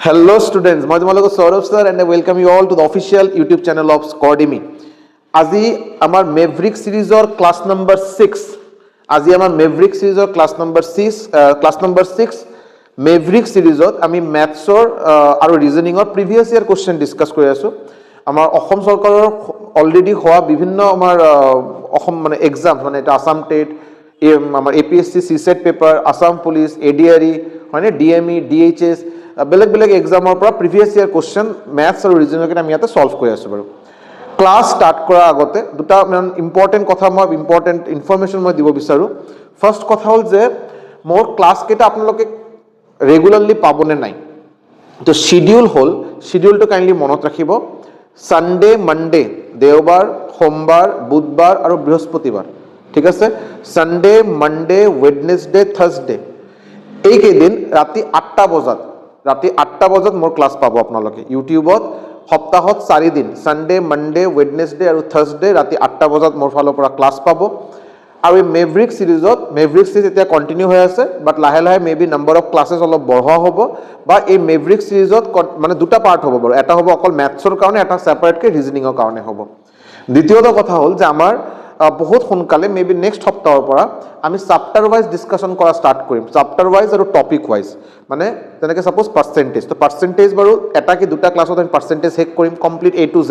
Hello students, মই তোমালোক Sourav sir and I welcome you all to the official YouTube channel of Scordemy. আজি আমাৰ Maverick series-ৰ class number 6. আজি আমাৰ Maverick series-ৰ class number 6 Maverick series-ত আমি maths-ৰ আৰু reasoning-ৰ previous year question discuss কৰি আছো. আমাৰ অসম চৰকাৰৰ অলৰেডি হোৱা বিভিন্ন আমাৰ অসম মানে এক্সাম মানে এটা আসাম টেট আমাৰ APSC CSET paper Assam police ADRE হয়নে DME DHS বেলেগ বেলেগ এক্সামৰ পৰা প্ৰিভিয়াছ ইয়াৰ কোশ্চেন ম্যাথছ আৰু ৰিজনিংকে আমি ইয়াতে সলভ কৰি আছো বাৰু ক্লাস স্টাৰ্ট কৰাৰ আগতে দুটা ইম্পৰ্টেন্ট কথা মই ইম্পৰ্টেন্ট ইনফৰমেশন মই দিব বিচাৰো ফাৰ্স্ট কথা হ'ল যে মোৰ ক্লাস কেইটা আপোনালোকে ৰেগুলাৰলি পাবনে নাই তো শিডিউল হ'ল শিডিউলটো কাইন্ডলি মনত ৰাখিব সানডে মানডে দেওবাৰ সোমবাৰ বুধবাৰ আৰু বৃহস্পতিবাৰ ঠিক আছে সানডে মানডে ওয়েডনেসডে থাৰ্সডে এই কেইদিন ৰাতি 8টা বজাত মোৰ ক্লাস পাব আপোনালোকে ইউটিউবত সপ্তাহত 4 দিন সানডে মানডে ওয়েডনেসডে আৰু থাৰ্সডে ৰাতি 8টা বজাত মোৰ ফালৰ পৰা ক্লাস পাব আৰু এই মেভৰিক সিৰিজ এতিয়া কন্টিনিউ হৈ আছে বাট লাহে লাহে মেবি নাম্বাৰ অফ ক্লাसेस অলপ বঢ়োৱা হ'ব বা এই মেভৰিক সিৰিজত মানে দুটা পাৰ্ট হ'ব বাৰু এটা হ'ব অকল ম্যাথছৰ কাৰণে এটা সেপাৰেটকে ৰিজনিংৰ কাৰণে হ'ব দ্বিতীয়টো কথা হ'ল যে আমাৰ বহুত সোনকালে মেবি নেক্সট সপ্তাহৰ পৰা আমি চ্যাপ্টাৰ ওয়াইজ ডিসকাশন কৰা স্টাৰ্ট কৰিম চ্যাপ্টাৰ ওয়াইজ আৰু টপিক ওয়াইজ মানে তেনেকে সাপোজ পাৰ্সেন্টেজ তো পাৰ্সেন্টেজ বাৰু এটা কি দুটা ক্লাছত আমি পাৰ্সেন্টেজ হেক কৰিম কমপ্লিট A to Z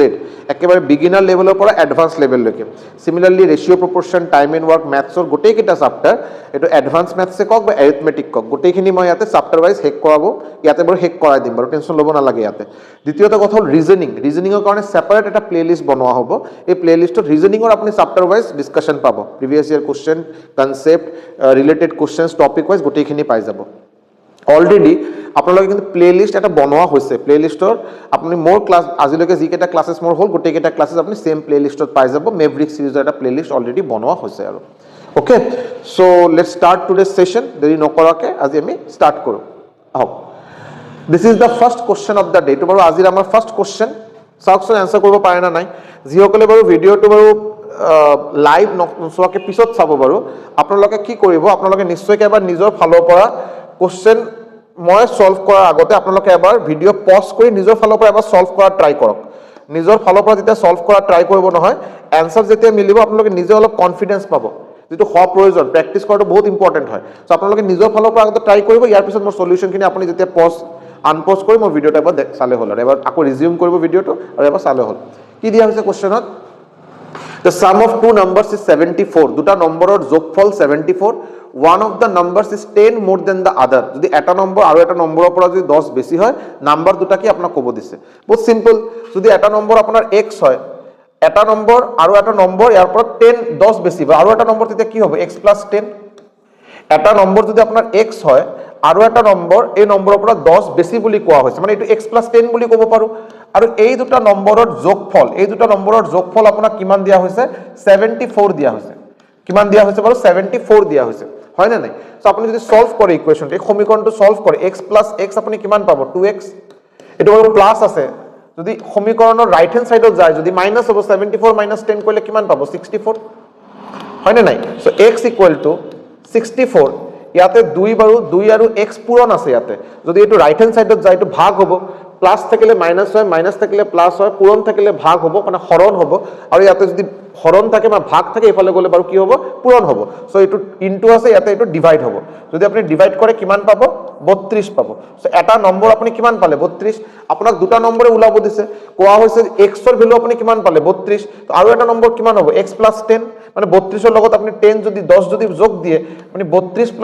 একেবাৰে বিগিনাৰ লেভেলৰ পৰা এডভান্স লেভেল লৈকে সিমিলাৰলি ৰেশিও প্ৰপৰশন টাইম এন্ড ওয়াৰ্ক ম্যাথছৰ গোটেই কিটা চ্যাপ্টাৰ এটো এডভান্স ম্যাথছে কক বা এৰিথমেটিক কক গোটেইখিনি মই ইয়াতে চ্যাপ্টাৰ ওয়াইজ হেক কৰাব ইয়াতে বাৰু হেক কৰাই দিম বাৰু টেনশন ল'ব নালাগে ইয়াতে দ্বিতীয়টো কথা হ'ল ৰিজনিংৰ কাৰণে সেপাৰেট এটা প্লেলিস্ট বনোৱা হ'ব এই প্লেলিস্টত ৰিজনিংৰ আপুনি চ্যাপ্টাৰ ওয়াইজ ডিসকাশন পাব previous year question concept related questions topic wise গোটেইখিনি পাই যাব অলৰেডি আপোনালোকে কিন্তু প্লেলিস্ট এটা বনোৱা হৈছে প্লেলিস্টৰ আপুনি মোৰ ক্লাস আজিলৈকে যি কেটা ক্লাसेस মোৰ হ'ল গোটেই কেটা ক্লাसेस আপুনি সেম প্লেলিস্টত পাই যাব মেভৰিক সিৰিজৰ এটা প্লেলিস্ট অলৰেডি বনোৱা হৈছে আৰু okay so let's start today session দেৰি নকৰাকে আজি আমি স্টাৰ্ট কৰো আহক this is the first question of the day তো বাৰু আজিৰ আমাৰ ফাৰ্স্ট কোশ্চেন সাকচন আনসাৰ কৰিব পাৰে না নাই যিসকলে বাৰু ভিডিওটো বাৰু লাইভ নচোৱাকে পিছত চাব বাৰু আপোনালোকে কি কৰিব আপোনালোকে নিশ্চয়কৈ এবাৰ নিজৰ ফালৰ পৰা কোশ্চেন মই সলভ কৰাৰ আগতে আপোনালোকে এবাৰ ভিডিও পজ কৰি নিজৰ ফালৰ পৰা এবাৰ সলভ কৰাৰ ট্ৰাই কৰক নিজৰ ফালৰ পৰা যেতিয়া সলভ কৰাৰ ট্ৰাই কৰিব নহয় আনসাৰ যেতিয়া মিলিব আপোনালোকে নিজে অলপ কনফিডেন্স পাব যেটো হ প্ৰয়োজন প্ৰেক্টিস কৰাটো বহুত ইম্পৰ্টেন্ট হয় সো আপোনালোকে নিজৰ ফালৰ পৰা আগতে ট্ৰাই কৰিব ইয়াৰ পিছত মোৰ সলিউশনখিনি আপুনি যেতিয়া পজ আনপজ কৰি মোৰ ভিডিওটা এবাৰ চালে হ'ল আৰু এবাৰ আকৌ ৰিজিউম কৰিব ভিডিওটো আৰু এবাৰ চালে হ'ল কি দিয়া হৈছে কোশ্চেনত The sum of two numbers is 74 দুটা নম্বৰৰ যোগফল 74 one of the numbers is 10 more than the other যদি এটা নম্বৰ আৰু এটা নম্বৰৰ পৰা যদি 10 বেছি হয় নাম্বার দুটা কি আপোনাক ক'ব দিছে বহুত সিম্পল যদি এটা নম্বৰ আপোনাৰ x হয় এটা নম্বৰ আৰু এটা নম্বৰ ইয়াৰ পৰা 10 বেছি বা আৰু এটা নম্বৰ তেতিয়া কি হ'ব x + 10 এটা নম্বৰ যদি আপোনাৰ x হয় আৰু এটা নম্বৰ এই নম্বৰৰ পৰা 10 বেছি বুলি কোৱা হৈছে মানে এটো x + 10 বুলি ক'ব পাৰো আৰু এই দুটা নম্বৰৰ যোগফল আপোনাক কিমান দিয়া হৈছে 74 দিয়া হৈছে কিমান দিয়া হৈছে বাৰু 74 দিয়া হৈছে হয় না নাই সো আপুনি যদি সলভ কৰে ইকুৱেশনটো এই সমীকৰণটো সলভ কৰে x + x আপুনি কিমান পাব 2x এটো বাৰু প্লাস আছে যদি সমীকৰণৰ ৰাইট হ্যান্ড সাইডত যায় যদি মাইনাস হ'ব 74 - 10 কৰিলে কিমান পাব 64 হয় না নাই সো x = 64 ইয়াতে 2 বাৰু 2 আৰু x পূৰণ আছে ইয়াতে যদি এটো ৰাইট হ্যান্ড সাইডত যায় এটো ভাগ হ'ব প্লাস থাকিলে মাইনাস হয় মাইনাস থাকিলে প্লাস হয় পূৰণ থাকিলে ভাগ হ'ব মানে হৰণ হ'ব আৰু ইয়াতে যদি হৰণ থাকে বা ভাগ থাকে এফালে গলে বাৰু কি হ'ব পূৰণ হ'ব সো এটো ইনটু আছে ইয়াতে এটো ডিভাইড হ'ব যদি আপুনি ডিভাইড কৰে কিমান পাব 32 পাব সো এটা নম্বৰ আপুনি কিমান পালে 32 আপোনাক দুটা নম্বৰে উলাব দিছে কোৱা হৈছে x ৰ ভ্যালু আপুনি কিমান পালে 32 তো আৰু এটা নম্বৰ কিমান হ'ব x + 10 মানে 32 ৰ লগত আপুনি 10 যদি 10 যদি যোগ দিয়ে মানে 32 +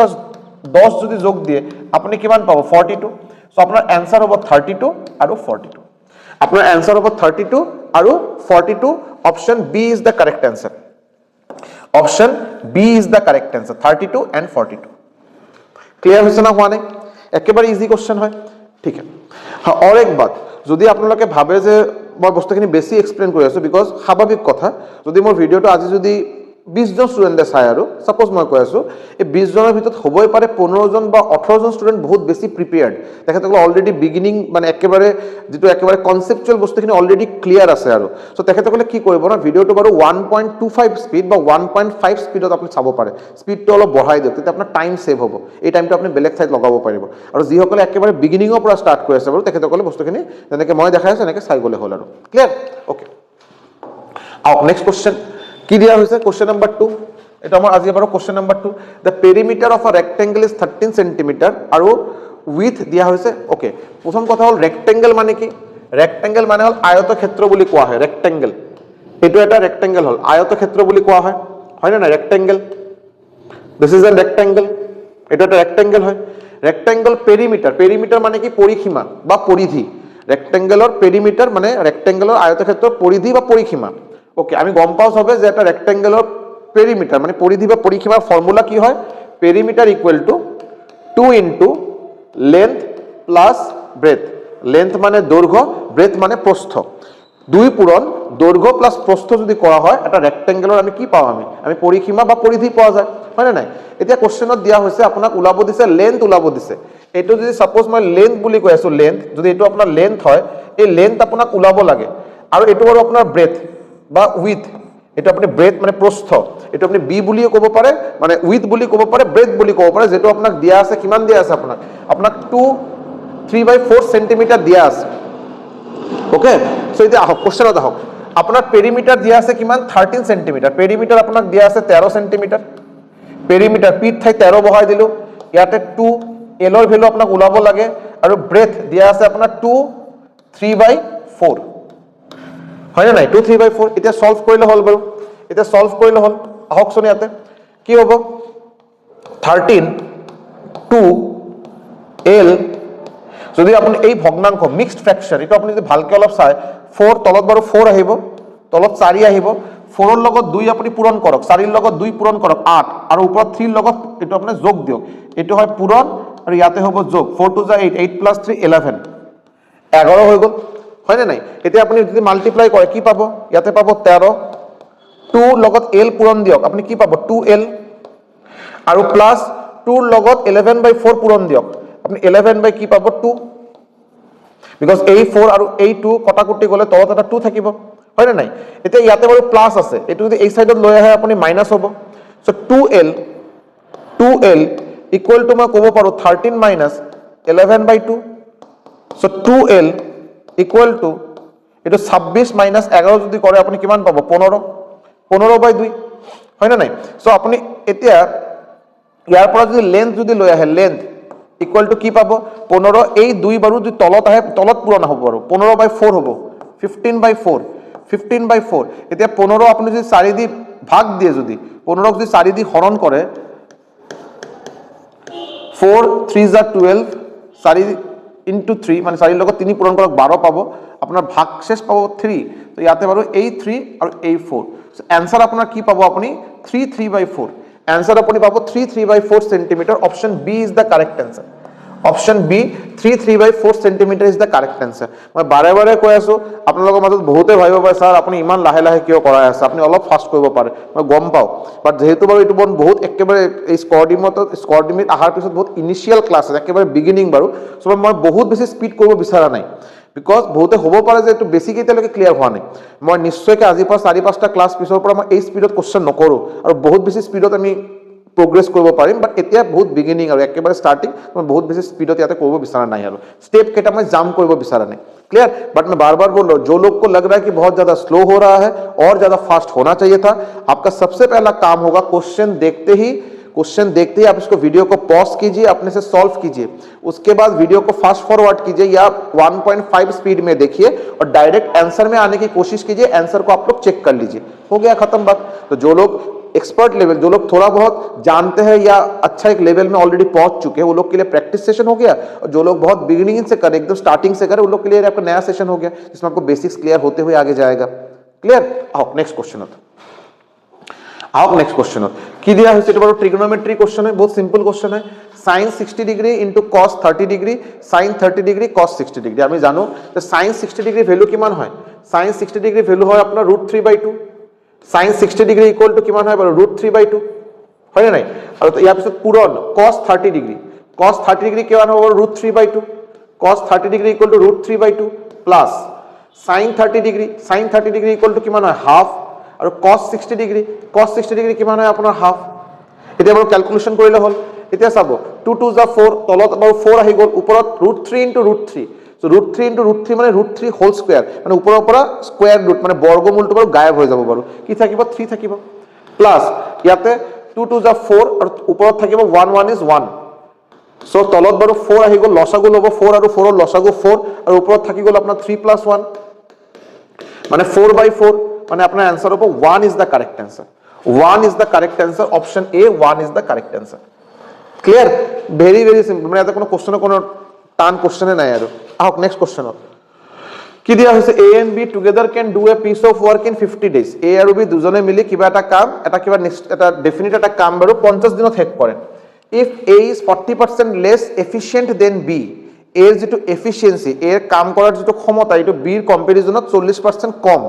10 যদি যোগ দিয়ে আপুনি কিমান পাব 42 সো আপোনাৰ आंसर হ'ব 32 আৰু 42 আপোনাৰ आंसर হ'ব 32 আৰু 42 option B is the correct answer option B is the correct answer 32 and 42 clear হৈছে না হোৱা নাই একেবাৰে ইজি কোশ্চেন হয় ঠিক আছে হ্যাঁ আৰু এক বাত যদি আপোনালোকে ভাবে যে মই বস্তুখিনি বেছি এক্সপ্লেইন কৰি আছো বিকজ স্বাভাৱিক কথা যদি মোৰ ভিডিওটো আজি যদি 20 জন স্টুডেন্টে চাই আৰু সাপোজ মই কৈ আছো এই 20 জনৰ ভিতৰত হ'বই পাৰে 15 জন বা 18 জন স্টুডেন্ট বহুত বেছি প্ৰিপেয়াৰ্ড তেখেতসকল অলৰেডি বিগিনিং মানে একেবাৰে যেটো একেবাৰে কনসেপচুৱেল বস্তুখিনি অলৰেডি ক্লিয়াৰ আছে আৰু সো তেখেতসকলে কি কৰিব না ভিডিওটো বাৰু 1.25 স্পিড বা 1.5 স্পিডত আপুনি চাব পাৰে স্পিডটো অলপ বঢ়াই দিয়ক তেতিয়া আপোনাৰ টাইম সেভ হ'ব এই টাইমটো আপুনি বেলেগ ঠাইত লগাব পাৰিব আৰু যিসকলে একেবাৰে বিগিনিংৰ পৰা ষ্টাৰ্ট কৰি আছে বাৰু তেখেতসকলে বস্তুখিনি যেনেকৈ মই দেখাই আছো এনেকৈ চাই গলে হ'ল আৰু clear okay out next question কি দিয়া হৈছে কোশ্চেন নাম্বাৰ 2 এটা আমাৰ আজি বাৰু question number 2 the perimeter of a rectangle is 13 centimetre আৰু উইথ দিয়া হৈছে ওকে প্ৰথম কথা হ'ল ৰেক্টেংগল মানে কি ৰেক্টেংগল মানে হ'ল আয়তক্ষেত্ৰ বুলি কোৱা হয় ৰেক্টেংগল এটো এটা ৰেক্টেংগল হ'ল আয়তক্ষেত্ৰ বুলি কোৱা হয় হয় না rectangle this is a rectangle এটো এটা ৰেক্টেংগল হয় ৰেক্টেংগল পেৰিমিটাৰ মানে কি পৰিসীমা বা পৰিধি ৰেক্টেংগলৰ পেৰিমিটাৰ মানে ৰেক্টেংগলৰ আয়তক্ষেত্ৰৰ পৰিধি বা পৰিসীমা ওকে আমি গম পাও সবে যে এটা ৰেক্টেংগলৰ পেৰিমিটাৰ মানে পৰিধি বা পৰিসীমাৰ ফৰ্মুলা কি হয় perimeter equal to 2 into length plus breath length মানে দৈৰ্ঘ্য ব্ৰেথ মানে প্ৰস্থ দুই পূৰণ দৈৰ্ঘ্য প্লাস প্ৰস্থ যদি কৰা হয় এটা ৰেক্টেংগলৰ আমি কি পাও আমি পৰিসীমা বা পৰিধি পোৱা যায় হয় না নাই এতিয়া কোশ্চেনত দিয়া হৈছে আপোনাক উলাব দিছে লেন্থ উলাব দিছে এটো যদি সাপোজ মই লেন্থ বুলি কৈ আছো লেন্থ যদি এটো আপোনাৰ লেন্থ হয় এই লেন্থ আপোনাক উলাব লাগে আৰু এটো আৰু আপোনাৰ ব্ৰেথ বা উইথ এটো আপুনি ব্ৰেথ মানে প্ৰস্থ এটো আপুনি বি বুলিও ক'ব পাৰে মানে উইথ বুলি ক'ব পাৰে ব্ৰেথ বুলি ক'ব পাৰে যেটো আপোনাক দিয়া আছে কিমান দিয়া আছে আপোনাক 3/4 সেন্টিমিটাৰ দিয়া আছে ওকে সো এটা কোশ্চেনত আহক আপোনাৰ পেৰিমিটাৰ দিয়া আছে কিমান 13 সেন্টিমিটাৰ পেৰিমিটাৰ আপোনাক দিয়া আছে 13 সেন্টিমিটাৰ পেৰিমিটাৰ পিট ঠাই 13 বহাই দিলো ইয়াতে 2 এলৰ ভ্যালু আপোনাক উলাব লাগে আৰু ব্ৰেথ দিয়া আছে আপোনাৰ 3/4 হয় না নাই 3/4 এটা সলভ কৰিলে হল বাৰু এটা সলভ কৰিলে হল আহক শুনি ইয়াতে কি হ'ব 13 2 l যদি আপুনি এই ভগ্নাংশ মিক্সড ফ্ৰেকশন এটা আপুনি যদি ভালকে অলপ চাই 4 তলত বাৰু 4 আহিব তলত 4 আহিব 4 ৰ লগত 2 আপুনি পূৰণ কৰক 4 ৰ লগত 2 পূৰণ কৰক 8 আৰু ওপৰত 3 ৰ লগত এটো আপুনি যোগ দিয়ক এটো হয় পূৰণ আৰু ইয়াতে হ'ব যোগ 4 2 8 8 + 3 11 11 হৈ গল হয় না নাই এতিয়া আপুনি যদি মাল্টিপ্লাই কৰে কি পাবো ইয়াতে পাবো 13 2 লগত l পূৰণ দিয়ক আপুনি কি পাবো 2l আৰু প্লাস 2 লগত 11/4 পূৰণ দিয়ক আপনি 11 বাই কি পাবো 2 বিকজ এই 4 আৰু এই 2 কটাকুটি গলে তলত এটা 2 থাকিব হয় না নাই এতিয়া ইয়াতে বাৰু প্লাস আছে এটো যদি এই সাইডত লৈ আহে আপুনি মাইনাস হ'ব সো 2l ইকুৱেল টু মই ক'ব পাৰো 13 minus 11/2 so 2l equal to এটো 26 মাইনাস 11 যদি কৰে আপুনি কিমান পাবো 15/2 হয় না নাই সো আপুনি এতিয়া ইয়াৰ পৰা যদি লেন্থ যদি লৈ আহে লেন্থ ইকুৱেল টু কি পাবো 15 এই 2 বাৰো যদি তলত আহে তলত পূৰণ হ'ব আৰু 15/4 হ'ব 15/4 এতিয়া 15 আপুনি যদি 4 দি ভাগ দিয়ে যদি 15 ক যদি 4 দি হৰণ কৰে 4 3 * 12 4 into 3 মানে 4 লগত 3 পূৰণ কৰক 12 পাবো আপোনাৰ ভাগ শেষ পাবো 3 তো ইয়াতে বাৰু এই 3 আৰু এই 4 সো आंसर আপোনাৰ কি পাবো আপুনি 3/4 आंसर আপুনি পাবো 3/4 centimetre option B is the correct answer option B 3/4 centimetre is the correct answer মই বাৰে বাৰে কৈ আছো আপোনালোকৰ মাজত বহুতে ভাবিব পাৰে স্যাৰ আপুনি ইমান লাহে লাহে কিয় কৰাই আছে আপুনি অলপ ফাস্ট কৰিব পাৰে মই গম পাও বাট যেহেতু বাৰু এটো বহুত একেবাৰে এই স্কৰডিমিট আহাৰ পিছত বহুত ইনিশিয়াল ক্লাছ আছে একেবাৰে বিগিনিং বাৰু সো মই বহুত বেছি স্পিড কৰিব বিচৰা নাই বিকজ বহুতে হ'ব পাৰে যে এটো বেসিক এতিয়ালৈকে ক্লিয়াৰ হোৱা নাই মই নিশ্চয়কৈ আজি পৰা 4-5টা ক্লাছ পিছৰ পৰা মই এই স্পিডত কোশ্চেন নকৰো আৰু বহুত বেছি স্পিডত আমি progress কৰিব পাৰিম বাট এতিয়া বহুত বিগিনিং আৰু একেবাৰে স্টাৰ্টিং মই বহুত বেছি স্পিডত ইয়াতে কৰিব বিচৰা নাই আৰু স্টেপ কেটা মই জাম্প কৰিব বিচৰা নাই क्लियर बट मैं बार-बार बोल रहा हूं जो लोग को लग रहा है कि बहुत ज्यादा स्लो हो रहा है और ज्यादा फास्ट होना चाहिए था आपका सबसे पहला काम होगा क्वेश्चन देखते ही आप इसको वीडियो को पॉज कीजिए अपने से सॉल्व कीजिए उसके बाद वीडियो को फास्ट फॉरवर्ड कीजिए या 1.5 स्पीड में देखिए और डायरेक्ट आंसर में आने की कोशिश कीजिए आंसर को आप लोग चेक कर लीजिए हो गया खत्म बात तो जो लोग एक्सपर्ट लेवल जो लोग थोड़ा बहुत जानते हैं या अच्छा एक लेवल में ऑलरेडी पहुंच चुके हैं वो लोग के लिए प्रैक्टिस सेशन हो गया और जो लोग बहुत बिगिनिंग से करे एकदम स्टार्टिंग से करे उन लोग के लिए आपका नया सेशन हो गया जिसमें आपको बेसिक्स क्लियर होते हुए आगे जाएगा क्लियर आओ नेक्स्ट क्वेश्चन কি দিয়া হৈছে এটা বড় ট্রিগোনোমেট্রি কোশ্চেন है बहुत सिंपल क्वेश्चन है sin 60 degree into cos 30 degree sin 30 degree cos 60 degree আমি জানো যে sin 60 डिग्री ভ্যালু কিমান হয় sin 60 डिग्री ভ্যালু হয় আপোনাৰ √3/2 sin 60 ডিগ্ৰী ইকুৱেল টু কিমান হয় বাৰু √3/2 হয় নে নাই আৰু ইয়াৰ পিছত পূৰণ cos 30 ডিগ্ৰী cos 30 ডিগ্ৰী কিমান হ'ব √3/2 cos 30 degree equal to √3/2 plus sin 30 degree equal to কিমান হয় হাফ আৰু cos 60 ডিগ্ৰী কিমান হয় আপোনাৰ হাফ এতিয়া বাৰু ক্যালকুলেশন কৰিলে হ'ল এতিয়া চাব 2 2 যা 4 তলত বাৰু 4 আহি গ'ল ওপৰত √3 * √3 সো √3 * √3 মানে √3 হোল স্কয়াৰ মানে ওপৰৰ পৰা স্কয়াৰ ৰুট মানে বৰ্গমূলটো বাৰু গায়ব হৈ যাব বাৰু কি থাকিব 3 থাকিব প্লাস ইয়াতে 2 2 যা 4 আৰু ওপৰত থাকিব 1 1 is 1 সো তলত বাৰু 4 আহি গ'ল লসাগু লব 4 আৰু 4 ৰ লসাগু 4 আৰু ওপৰত থাকি গ'ল আপোনাৰ 3 + 1 মানে 4/4 মানে আপোনাৰ आंसर হ'ব 1 is the correct answer 1 is the correct answer option A 1 is the correct answer clear very very simple মানে এটা কোনো কোশ্চেনে কোনো টান কোশ্চেনে নাই আৰু আহক নেক্সট কোশ্চেনত কি দিয়া হৈছে A and B together can do a piece of work in 50 days A আৰু B দুজনে মিলি কিবা এটা কাম এটা কিবা নেক্সট এটা ডেফিনিট এটা কাম বাৰু 50 দিনত শেষ কৰে if A is 40% less efficient than B A এর যেটো এফিশিয়েন্সি এর কাম করার যেটো ক্ষমতা এটো B এর কম্পারিজনত 40% কম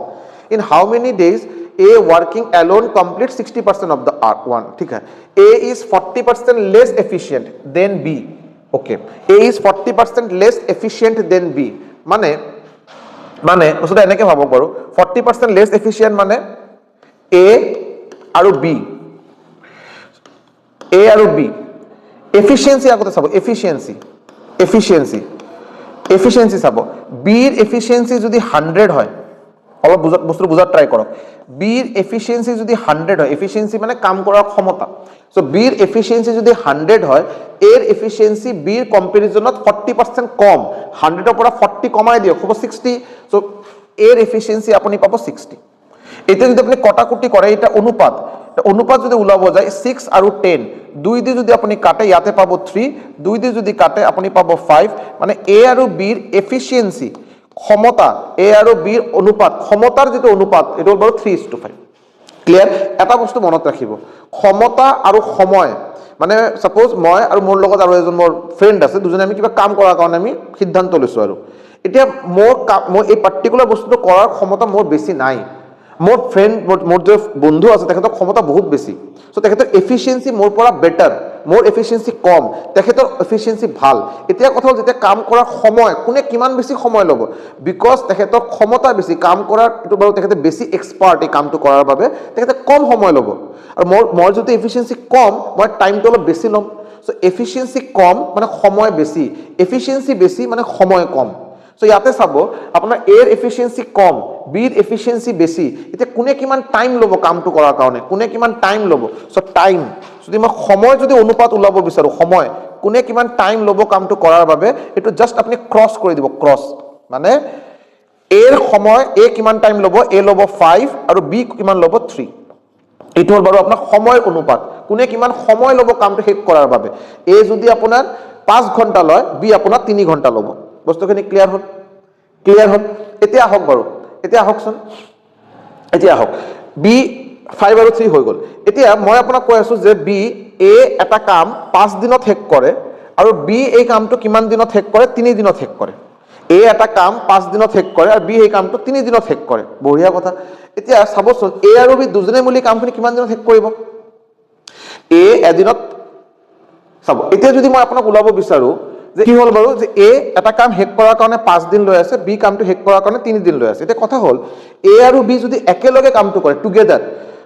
in how many days A working alone complete 60% of the one ठीक है A is 40% less efficient than B okay A is 40% less efficient than B মানে ওটা এনেকে ভাবক বাৰু 40% less efficient মানে A আৰু B efficiency আগতে চাব efficiency চাব B এর efficiency যদি 100 হয় অলপ বস্তু বুঝার ট্রাই করো B এর এফিশিয়েন্সি যদি 100 হয় এফিশিয়েন্সি মানে কাম করার ক্ষমতা সো B এর এফিশিয়েন্সি যদি 100 হয় এর এফিশিয়েন্সি B এর কম্পারিজনত 40% কম 100 এর পৰা 40 কমাই দিও খুব 60 সো এর এফিশিয়েন্সি আপনি পাবো 60 এতে যদি আপনি কটাকুটি করে এটা অনুপাত যদি উলাব যায় 6 আৰু 10 দুই দি যদি আপনি কাটে ইয়াতে পাবো 3 দুই দি যদি কাটে আপনি পাবো 5 মানে A আৰু B এৰ এফিশিয়েন্সি ক্ষমতা A আৰু B এর অনুপাত ক্ষমতার যেটো অনুপাত এটা হল 3:5 ক্লিয়ার এটা বস্তু মনত ৰাখিব ক্ষমতা আৰু সময় মানে সাপোজ মই আৰু মোৰ লগত আৰু এজন মোৰ ফ্ৰেন্ড আছে দুজনে আমি কিবা কাম কৰাৰ কাৰণে আমি সিদ্ধান্ত লৈছো আৰু এতিয়া মোৰ এই পাৰ্টিকুলাৰ বস্তুটো কৰাৰ ক্ষমতা মোৰ বেছি নাই মোৰ ফ্ৰেন্ড মোৰ যে বন্ধু আছে তেখেতৰ ক্ষমতা বহুত বেছি সো তেখেতৰ এফিশিয়েন্সি মোৰ পৰা বেটাৰ মোৰ এফিশিয়েন্সি কম তেখেতৰ এফিশিয়েন্সি ভাল এতিয়া কথা হল যেতিয়া কাম কৰাৰ সময় কোনে কিমান বেছি সময় লব বিকজ তেখেতৰ ক্ষমতা বেছি কাম কৰাৰ এটো বাৰু তেখেতে বেছি এক্সপাৰ্ট এই কামটো কৰাৰ বাবে তেখেতে কম সময় লব আৰু মোৰ যদি এফিশিয়েন্সি কম মই টাইমটো অলপ বেছি লম সো এফিশিয়েন্সি কম মানে সময় বেছি এফিশিয়েন্সি বেছি মানে সময় কম সো ইয়াতে চাব আপোনাৰ এৰ এফিশিয়েন্সি কম বিৰ এফিশিয়েন্সি বেছি এটা কোনে কিমান টাইম লব কামটো কৰাৰ কাৰণে কোনে কিমান টাইম লব সো টাইম যদি মই সময় যদি অনুপাত উলাব বিচাৰো সময় কোনে কিমান টাইম লব কামটো কৰাৰ বাবে এটো জাস্ট আপনি ক্ৰস কৰি দিব ক্ৰস মানে এৰ সময় এ কিমান টাইম লব এ লব 5 আৰু বি কিমান লব 3 এটো হল বাৰু আপোনাৰ সময়ৰ অনুপাত কোনে কিমান সময় লব কামটো শেষ কৰাৰ বাবে এ যদি আপোনাৰ 5 ঘন্টা লয় বি আপোনাৰ 3 ঘন্টা লব বস্তুখিনি ক্লিয়াৰ হল এতিয়া আহক বাৰু এতিয়া আহকচোন এতিয়া আহক বি 5 আৰু 3 হৈ গল এতিয়া মই আপোনাক কৈ আছো যে বি এ এটা কাম 5 দিনত শেষ কৰে আৰু বি এই কামটো কিমান দিনত শেষ কৰে 3 দিনত শেষ কৰে এ এটা কাম 5 দিনত শেষ কৰে আৰু বি এই কামটো 3 দিনত শেষ কৰে বঢ়িয়া কথা এতিয়া চাবচোন এ আৰু বি দুজনে মিলি কামখিনি কিমান দিনত শেষ কৰিব এ এদিনত চাব এতিয়া যদি মই আপোনাক উলাব বিচাৰো যে কি হল বাৰু যে এ এটা কাম শেষ কৰাৰ কাৰণে 5 দিন লৈ আছে বি কামটো শেষ কৰাৰ কাৰণে 3 দিন লৈ আছে এটা কথা হল এ আৰু বি যদি একেলগে কামটো কৰে টুগেদাৰ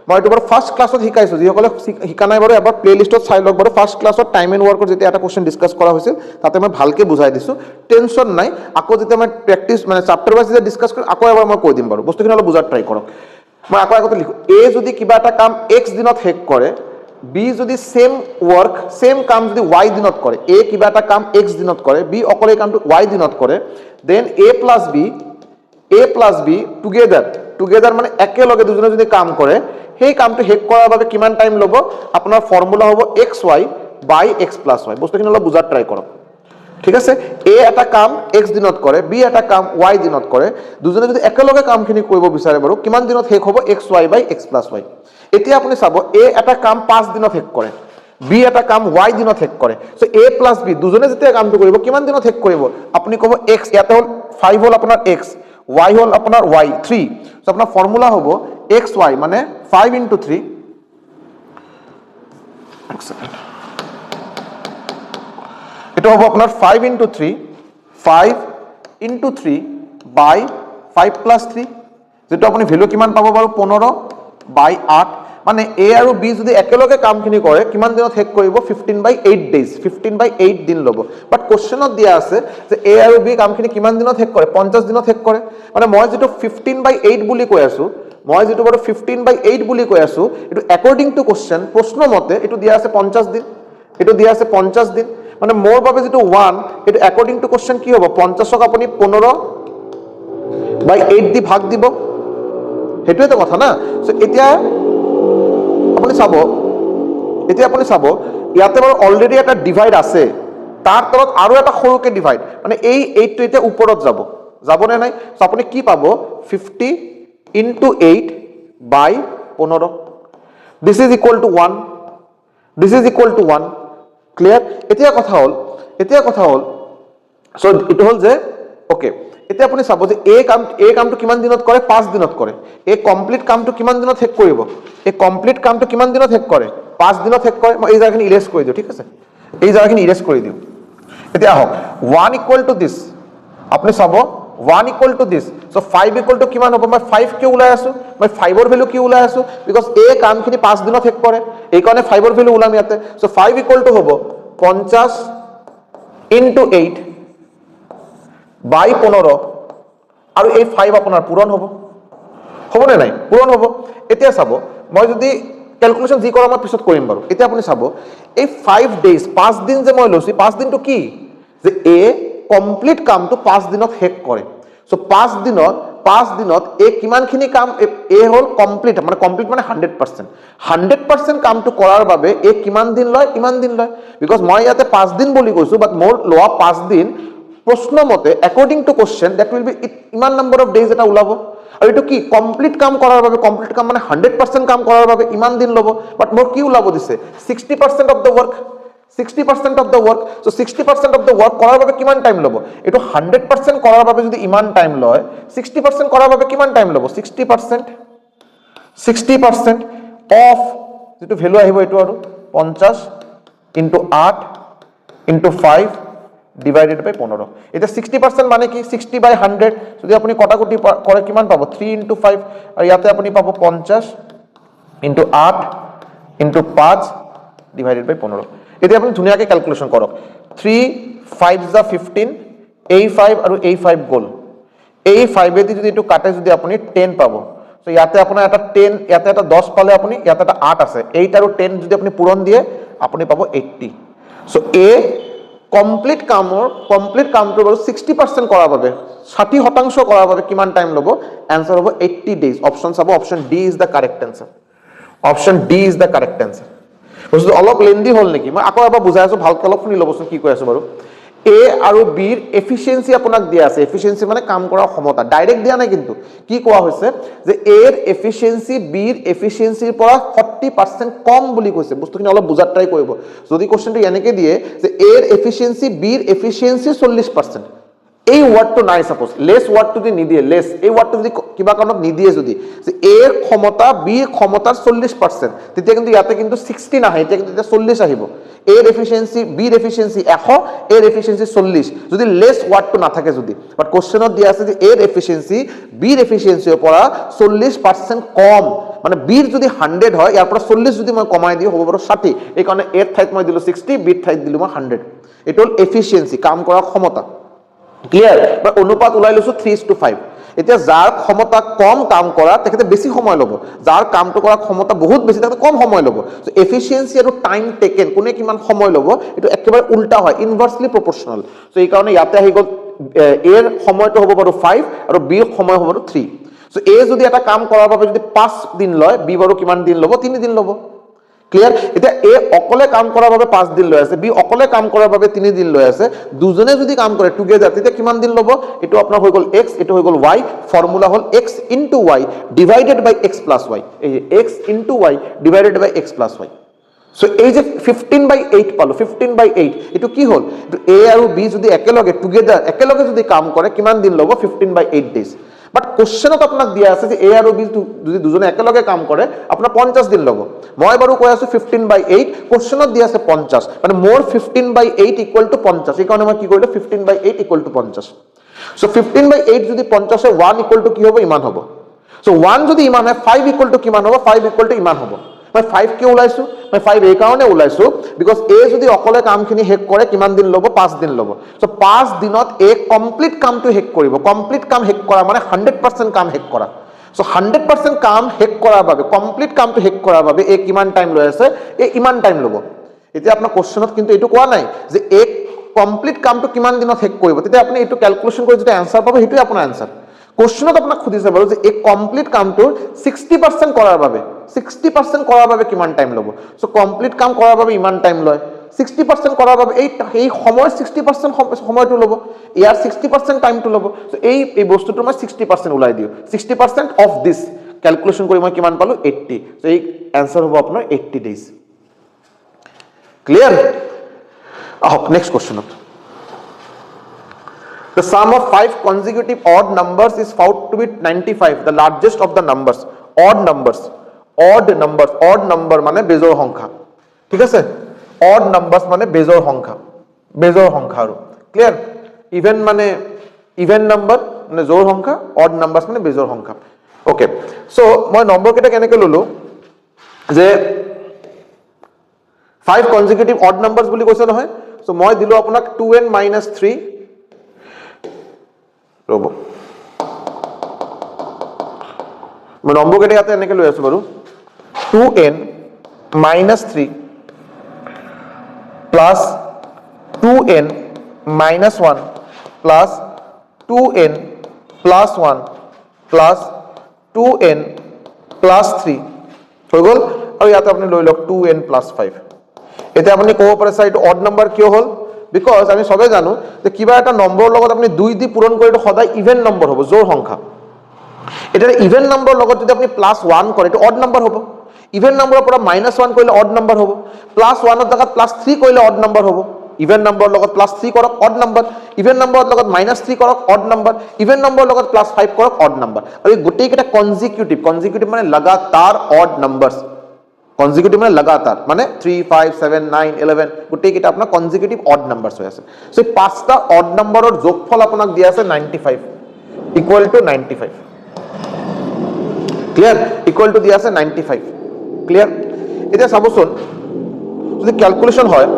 মই এটো বাৰু ফাৰ্স্ট ক্লাসত শিকাইছো যিসকলে শিকা নাই বাৰু এবাৰ প্লেলিষ্টত চাই লওক বাৰু ফাৰ্স্ট ক্লাসত টাইম এন্ড ওয়াৰ্কৰ যেতিয়া এটা কোশ্চেন ডিসকাস কৰা হৈছিল তাতে মই ভালকে বুজাই দিছো টেনশন নাই আকৌ যেতিয়া মই প্ৰেক্টিস মানে চ্যাপ্টাৰ ওয়াইজ যেতিয়া ডিসকাস কৰিম আকৌ এবাৰ মই কৈ দিম বাৰু বস্তুখিনি অলপ বুজাৰ ট্ৰাই কৰক মই আকৌ আগতে লিখো এ যদি কিবা এটা কাম x দিনত শেষ কৰে বি যদি সেম ওয়াৰ্ক সেম কাম যদি y দিনত কৰে এ কিবা এটা কাম x দিনত কৰে বি অকলে কামটো y দিনত কৰে then a plus b together মানে একেলগে দুজনে যদি কাম কৰে সেই কামটো শেষ কৰাৰ বাবে কিমান টাইম লব আপোনাৰ ফৰ্মুলা হ'ব xy by x plus y বস্তুখিনি অলপ বুজাৰ ট্ৰাই কৰক ঠিক আছে এ এটা কাম x দিনত কৰে বি এটা কাম y দিনত কৰে দুজনে যদি একেলগে কামখিনি কৰিব বিচাৰে বাৰু কিমান দিনত শেষ হ'ব xy by x plus y এতিয়া আপুনি চাব এ এটা কাম 5 দিনত শেষ কৰে বি এটা কাম y দিনত শেষ কৰে সো a plus b দুজনে যেতিয়া কামটো কৰিব কিমান দিনত শেষ কৰিব আপুনি ক'ব x ইয়াতে হল 5 হল আপোনাৰ x y হল আপোনাৰ y 3 সো আপোনাৰ ফৰ্মুলা হ'ব xy মানে 5 into 3 এক সেকেন্ড এটা হবে আপনার 5 into 3 5 into 3 by 5 plus 3 যেটা আপনি ভ্যালু কিমান পাব বাৰু 15/8 মানে a আৰু b যদি একেলগে কামখিনি কৰে কিমান দিনত শেষ কৰিব 15/8 ডেজ 15/8 দিন ল'ব বাট কোশ্চেনত দিয়া আছে যে a আৰু b কামখিনি কিমান দিনত শেষ কৰে 50 দিনত শেষ কৰে মানে মই যেটো 15/8 বুলি কৈ আছো মই যেটো বাৰু 15/8 বুলি কৈ আছো এটো অ্যাকৰ্ডিং টু কোশ্চেন প্ৰশ্ন মতে এটো দিয়া আছে 50 দিন এটো দিয়া আছে 50 দিন মানে মোৰ বাবে যেটো 1 এটো অ্যাকৰ্ডিং টু কোশ্চেন কি হ'ব 50ক আপুনি 15/8 দি ভাগ দিব হেতুৱে তো কথা না সো এতিয়া আপুনি চাব ইয়াতে বাৰু অলৰেডি এটা ডিভাইড আছে তাৰ তলত আৰু এটা সৰুকে ডিভাইড মানে এই 8 টো এতিয়া ওপৰত যাব নে নাই সো আপুনি কি পাব 50 into 8 by 15 this is equal to 1 this is equal to 1 clear এতিয়া কথা হল সো ইটো হল যে ওকে এতিয়া আপুনি চাব যে এই কামটো কিমান দিনত কৰে 5 দিনত কৰে এই কমপ্লিট কামটো কিমান দিনত শেষ কৰিব এই কমপ্লিট কামটো কিমান দিনত শেষ কৰে 5 দিনত শেষ কৰে মই এই জায়গাখিনি ইৰেজ কৰি দিও ঠিক আছে এই জায়গাখিনি ইৰেজ কৰি দিও এতিয়া হক 1 equal to this আপুনি চাব 1 equal to this so 5 equal to কিমান হ'ব মই 5 কে ওলাই আছো মই 5 ৰ ভ্যালু কি ওলাই আছো বিকজ এই কামখিনি 5 দিনত শেষ কৰে এই কাৰণে 5 ৰ ভ্যালু ওলাম ইয়াতে so 5 equal to হ'ব 50 into 8 by 15 আৰু এই 5 আপোনাৰ পূৰণ হ'ব নে নাই পূৰণ হ'ব এতিয়া চাব মই যদি ক্যালকুলেশন যি কৰা মই পিছত কৰিম বাৰু এতিয়া আপুনি চাব এই 5 ডেজ 5 দিন যে মই লৈছি 5 দিনটো কি যে এ কমপ্লিট কামটো 5 দিনত শেষ কৰে সো 5 দিনত এ কিমানখিনি কাম এ হল কমপ্লিট মানে 100% কামটো কৰাৰ বাবে এ কিমান দিন লয় ইমান দিন লয় বিকজ মই ইয়াতে 5 দিন বুলি কৈছো বাট মোৰ লোৱা 5 দিন প্ৰশ্ন মতে according to question that will be ইমান নাম্বাৰ অফ ডেজ এটা ওলাব আৰু এটো কি কমপ্লিট কাম কৰাৰ বাবে কমপ্লিট কাম মানে 100% কাম কৰাৰ বাবে ইমান দিন ল'ব বাট মোৰ কি ওলাব দিছে 60% of the work 60% of the work so 60% of the work কৰাৰ বাবে কিমান টাইম ল'ব এটো 100% কৰাৰ বাবে যদি ইমান টাইম লয় 60% কৰাৰ বাবে কিমান টাইম ল'ব 60% of যেটো ভ্যালু আহিব এটো আৰু 50 into 8 into 5 divided by 15 এটা 60% মানে কি 60/100 যদি আপুনি কটাকটি কৰে কিমান পাব 3 into 5 আৰু ইয়াতে আপুনি পাব 50 into 8 into 5 divided by 15 এতিয়া আপুনি ধুনিয়াকে ক্যালকুলেশন কৰক 3 5 * 15 এই 5 আৰু এই 5 গল এই 5 এদি যদি এটো কাটে যদি আপুনি 10 পাব সো ইয়াতে আপোনাৰ এটা 10 ইয়াতে এটা 10 পালে আপুনি ইয়াতে এটা 8 আছে 8 আৰু 10 যদি আপুনি পূৰণ দিয়ে আপুনি পাব 80 সো এ কমপ্লিট কামটো বাৰু 60% কৰাৰ বাবে 60% কৰাৰ বাবে কিমান টাইম ল'ব आंसर হ'ব 80 ডেজ অপচন চাব option D is the correct answer option D is the correct answer বস্তু অলপ লেন্দি হল নেকি মই আকৌ এবাৰ বুজাই আছো ভালকৈ অলপ শুনি লবচোন কি কৈ আছো বাৰু এ আৰু বি ৰ এফিচিয়েন্সি আপোনাক দিয়া আছে এফিচিয়েন্সি মানে কাম কৰাৰ ক্ষমতা ডাইৰেক্ট দিয়া নাই কিন্তু কি কোৱা হৈছে যে এ ৰ এফিচিয়েন্সি বি ৰ এফিচিয়েন্সিৰ পৰা 40% কম বুলি কৈছে বস্তুখিনি অলপ বুজাত ট্ৰাই কৰিব যদি কোশ্চেনটো এনেকে দিয়ে যে এ ৰ এফিচিয়েন্সি বি ৰ এফিচিয়েন্সি 40% এই ওয়াৰ্ডটো নাই সাপোজ লেস ওয়াৰ্ডটো দি নিদিয়ে লেস এই ওয়াৰ্ডটো যদি কিবা কাৰণত নিদিয়ে যদি যে এ ৰ ক্ষমতা বি ৰ ক্ষমতাৰ 40% তেতিয়া কিন্তু ইয়াতে কিন্তু 60 নাহে এতিয়া কিন্তু 40 আহিব এ ৰ এফিচিয়েন্সি বি ৰ এফিচিয়েন্সি 100 এ ৰ এফিচিয়েন্সি 40 যদি লেস ওয়াৰ্ডটো নাথাকে যদি বাট কোশ্চেনত দিয়া আছে যে এ ৰ এফিচিয়েন্সি বি ৰ এফিচিয়েন্সিৰ পৰা 40% কম মানে বি ৰ যদি 100 হয় ইয়াৰ পৰা 40 যদি মই কমাই দিও হ'ব বাৰু 60 এই কাৰণে এ ৰ ঠাইত মই দিলো 60 বি ৰ ঠাইত দিলো মই 100 এটো এফিচিয়েন্সি কাম কৰাৰ ক্ষমতা ক্লিয়াৰ বা অনুপাত উলাই লৈছো 3:5 এতিয়া যাৰ ক্ষমতা কম কাম কৰা তেখেতে বেছি সময় ল'ব যাৰ কামটো কৰা ক্ষমতা বহুত বেছি তেখেতে কম সময় ল'ব সো এফিচিয়েন্সি আৰু টাইম টেকেন কোনে কিমান সময় ল'ব এটো একেবাৰে উল্টা হয় ইনভাৰ্সলি প্ৰপোৰ্শনাল সো এই কাৰণে ইয়াতে আহি গল এ ৰ সময়টো হ'ব বাৰু 5 আৰু বি ৰ সময় হ'ব বাৰু 3 সো এ যদি এটা কাম কৰাৰ বাবে যদি 5 দিন লয় বি বাৰু কিমান দিন ল'ব 3 দিন ল'ব ক্লিয়াৰ এটা এ অকলে কাম কৰাৰ বাবে 5 দিন লৈ আছে বি অকলে কাম কৰাৰ বাবে 3 দিন লৈ আছে দুজনে যদি কাম কৰে টুগেদাৰ তেতিয়া কিমান দিন ল'ব এটো আপোনাৰ হৈ গল x এটো হৈ গল y formula hall x into y divided by x plus y এই x into y divided by x plus y so এই যে 15/8 পালো 15/8 এটো কি হল এটো a আৰু b যদি একেলগে টুগেদাৰ একেলগে যদি কাম কৰে কিমান দিন ল'ব 15/8 ডেজ বাট কোশ্চেনত আপোনাক দিয়া আছে যে এ আৰু বি যদি দুজনে একেলগে কাম কৰে আপোনাৰ 50 দিন ল'ব মই বাৰু কৈ আছো 15/8 কোশ্চেনত দিয়া আছে 50 মানে মোৰ 15/8 ইকুৱেল টু 50 এই কাৰণে মই কি কৰিলো 15/8 ইকুৱেল টু 50 সো 15/8 যদি 50 হয় 1 ইকুৱেল টু কি হ'ব ইমান হ'ব সো 1 যদি ইমান হয় 5 ইকুৱেল টু কিমান হ'ব 5 ইকুৱেল টু ইমান হ'ব মই 5 কিয় ওলাইছো মই 5 এই কাৰণে ওলাইছো বিকজ এ যদি অকলে কামখিনি হেক কৰে কিমান দিন ল'ব 5 দিন ল'ব সো 5 দিনত এ কমপ্লিট কামটো হেক কৰিব কমপ্লিট কাম হেক কৰা মানে 100% কাম হেক কৰা সো 100% কাম হেক কৰাৰ বাবে কমপ্লিট কামটো হেক কৰাৰ বাবে এ কিমান টাইম লৈ আছে এ ইমান টাইম ল'ব এতিয়া আপোনাৰ কোশ্চেনত কিন্তু এইটো কোৱা নাই যে এ কমপ্লিট কামটো কিমান দিনত হেক কৰিব তেতিয়া আপুনি এইটো ক্যালকুলেশন কৰি যেটা आंसर পাব হেতুই আপোনাৰ आंसर কোশ্চেনত আপোনাক খুদিছে বাৰু যে এই কমপ্লিট কামটো 60% কৰাৰ বাবে 60% কৰাৰ বাবে কিমান টাইম ল'ব সো কমপ্লিট কাম কৰাৰ বাবে ইমান টাইম লয় 60% কৰাৰ বাবে এই সময় 60% সময়টো ল'ব ইয়াৰ 60% টাইমটো ল'ব সো এই বস্তুটো মই 60% উলাই দিও 60% অফ দিস ক্যালকুলেশন কৰি মই কিমান পালো 80 সো এই आंसर হ'ব আপোনাৰ 80 days clear next question The sum of 5 consecutive odd numbers is found to be 95, the largest of the numbers. Odd number মানে বেজোড় সংখ্যা ঠিক আছে odd numbers মানে বেজোড় সংখ্যা আৰু ক্লিয়ার ইভেন নাম্বার মানে জোড় সংখ্যা odd numbers মানে বেজোড় সংখ্যা ওকে সো মই নম্বৰ কেটা কেনেকৈ ললো যে 5 consecutive odd numbers বুলি কৈছে নহয় সো মই দিলো আপোনাক 2n - 3 ৰব মই নম্বৰ কেটা ইয়াতে এনেকৈ লৈ আছো বাৰু 2n - 3 plus 2n - 1 plus 2n plus 1 plus 2n plus 3 হৈ গল আৰু ইয়াতে আপুনি লৈ লওক 2n plus 5 এতে আপুনি ক'ব পাৰে স্যাৰ এটা অড নাম্বাৰ কিয় হল বিকজ আমি সবে জানো যে কিবা এটা নম্বৰৰ লগত আপুনি 2 দি পূৰণ কৰিলে সদায় ইভেন নম্বৰ হ'ব জোড় সংখ্যা এটা ইভেন নম্বৰ লগত যদি আপুনি +1 কৰে এটা অড নম্বৰ হ'ব ইভেন নম্বৰৰ পৰা -1 কৰিলে অড নম্বৰ হ'ব +1 ৰ জাগাত +3 কৰিলে অড নম্বৰ হ'ব ইভেন নম্বৰৰ লগত +3 কৰক অড নম্বৰ ইভেন নম্বৰৰ লগত -3 কৰক অড নম্বৰ ইভেন নম্বৰৰ লগত +5 কৰক অড নম্বৰ আৰু এই গোটেই কেটা কনজিকিউটিভ মানে लगातार অড নম্বৰস কনজিকিউটিভ মানে लगातार মানে 3 5 7 9 11 গোটেই কেটা আপোনাৰ কনজিকিউটিভ অড নম্বৰস হৈ আছে সো এই পাঁচটা অড নম্বৰৰ যোগফল আপোনাক দিয়া আছে 95 equal to 95 clear equal to দিয়া আছে 95 ক্লিয়াৰ এটা চাবচোন যদি ক্যালকুলেশন হয়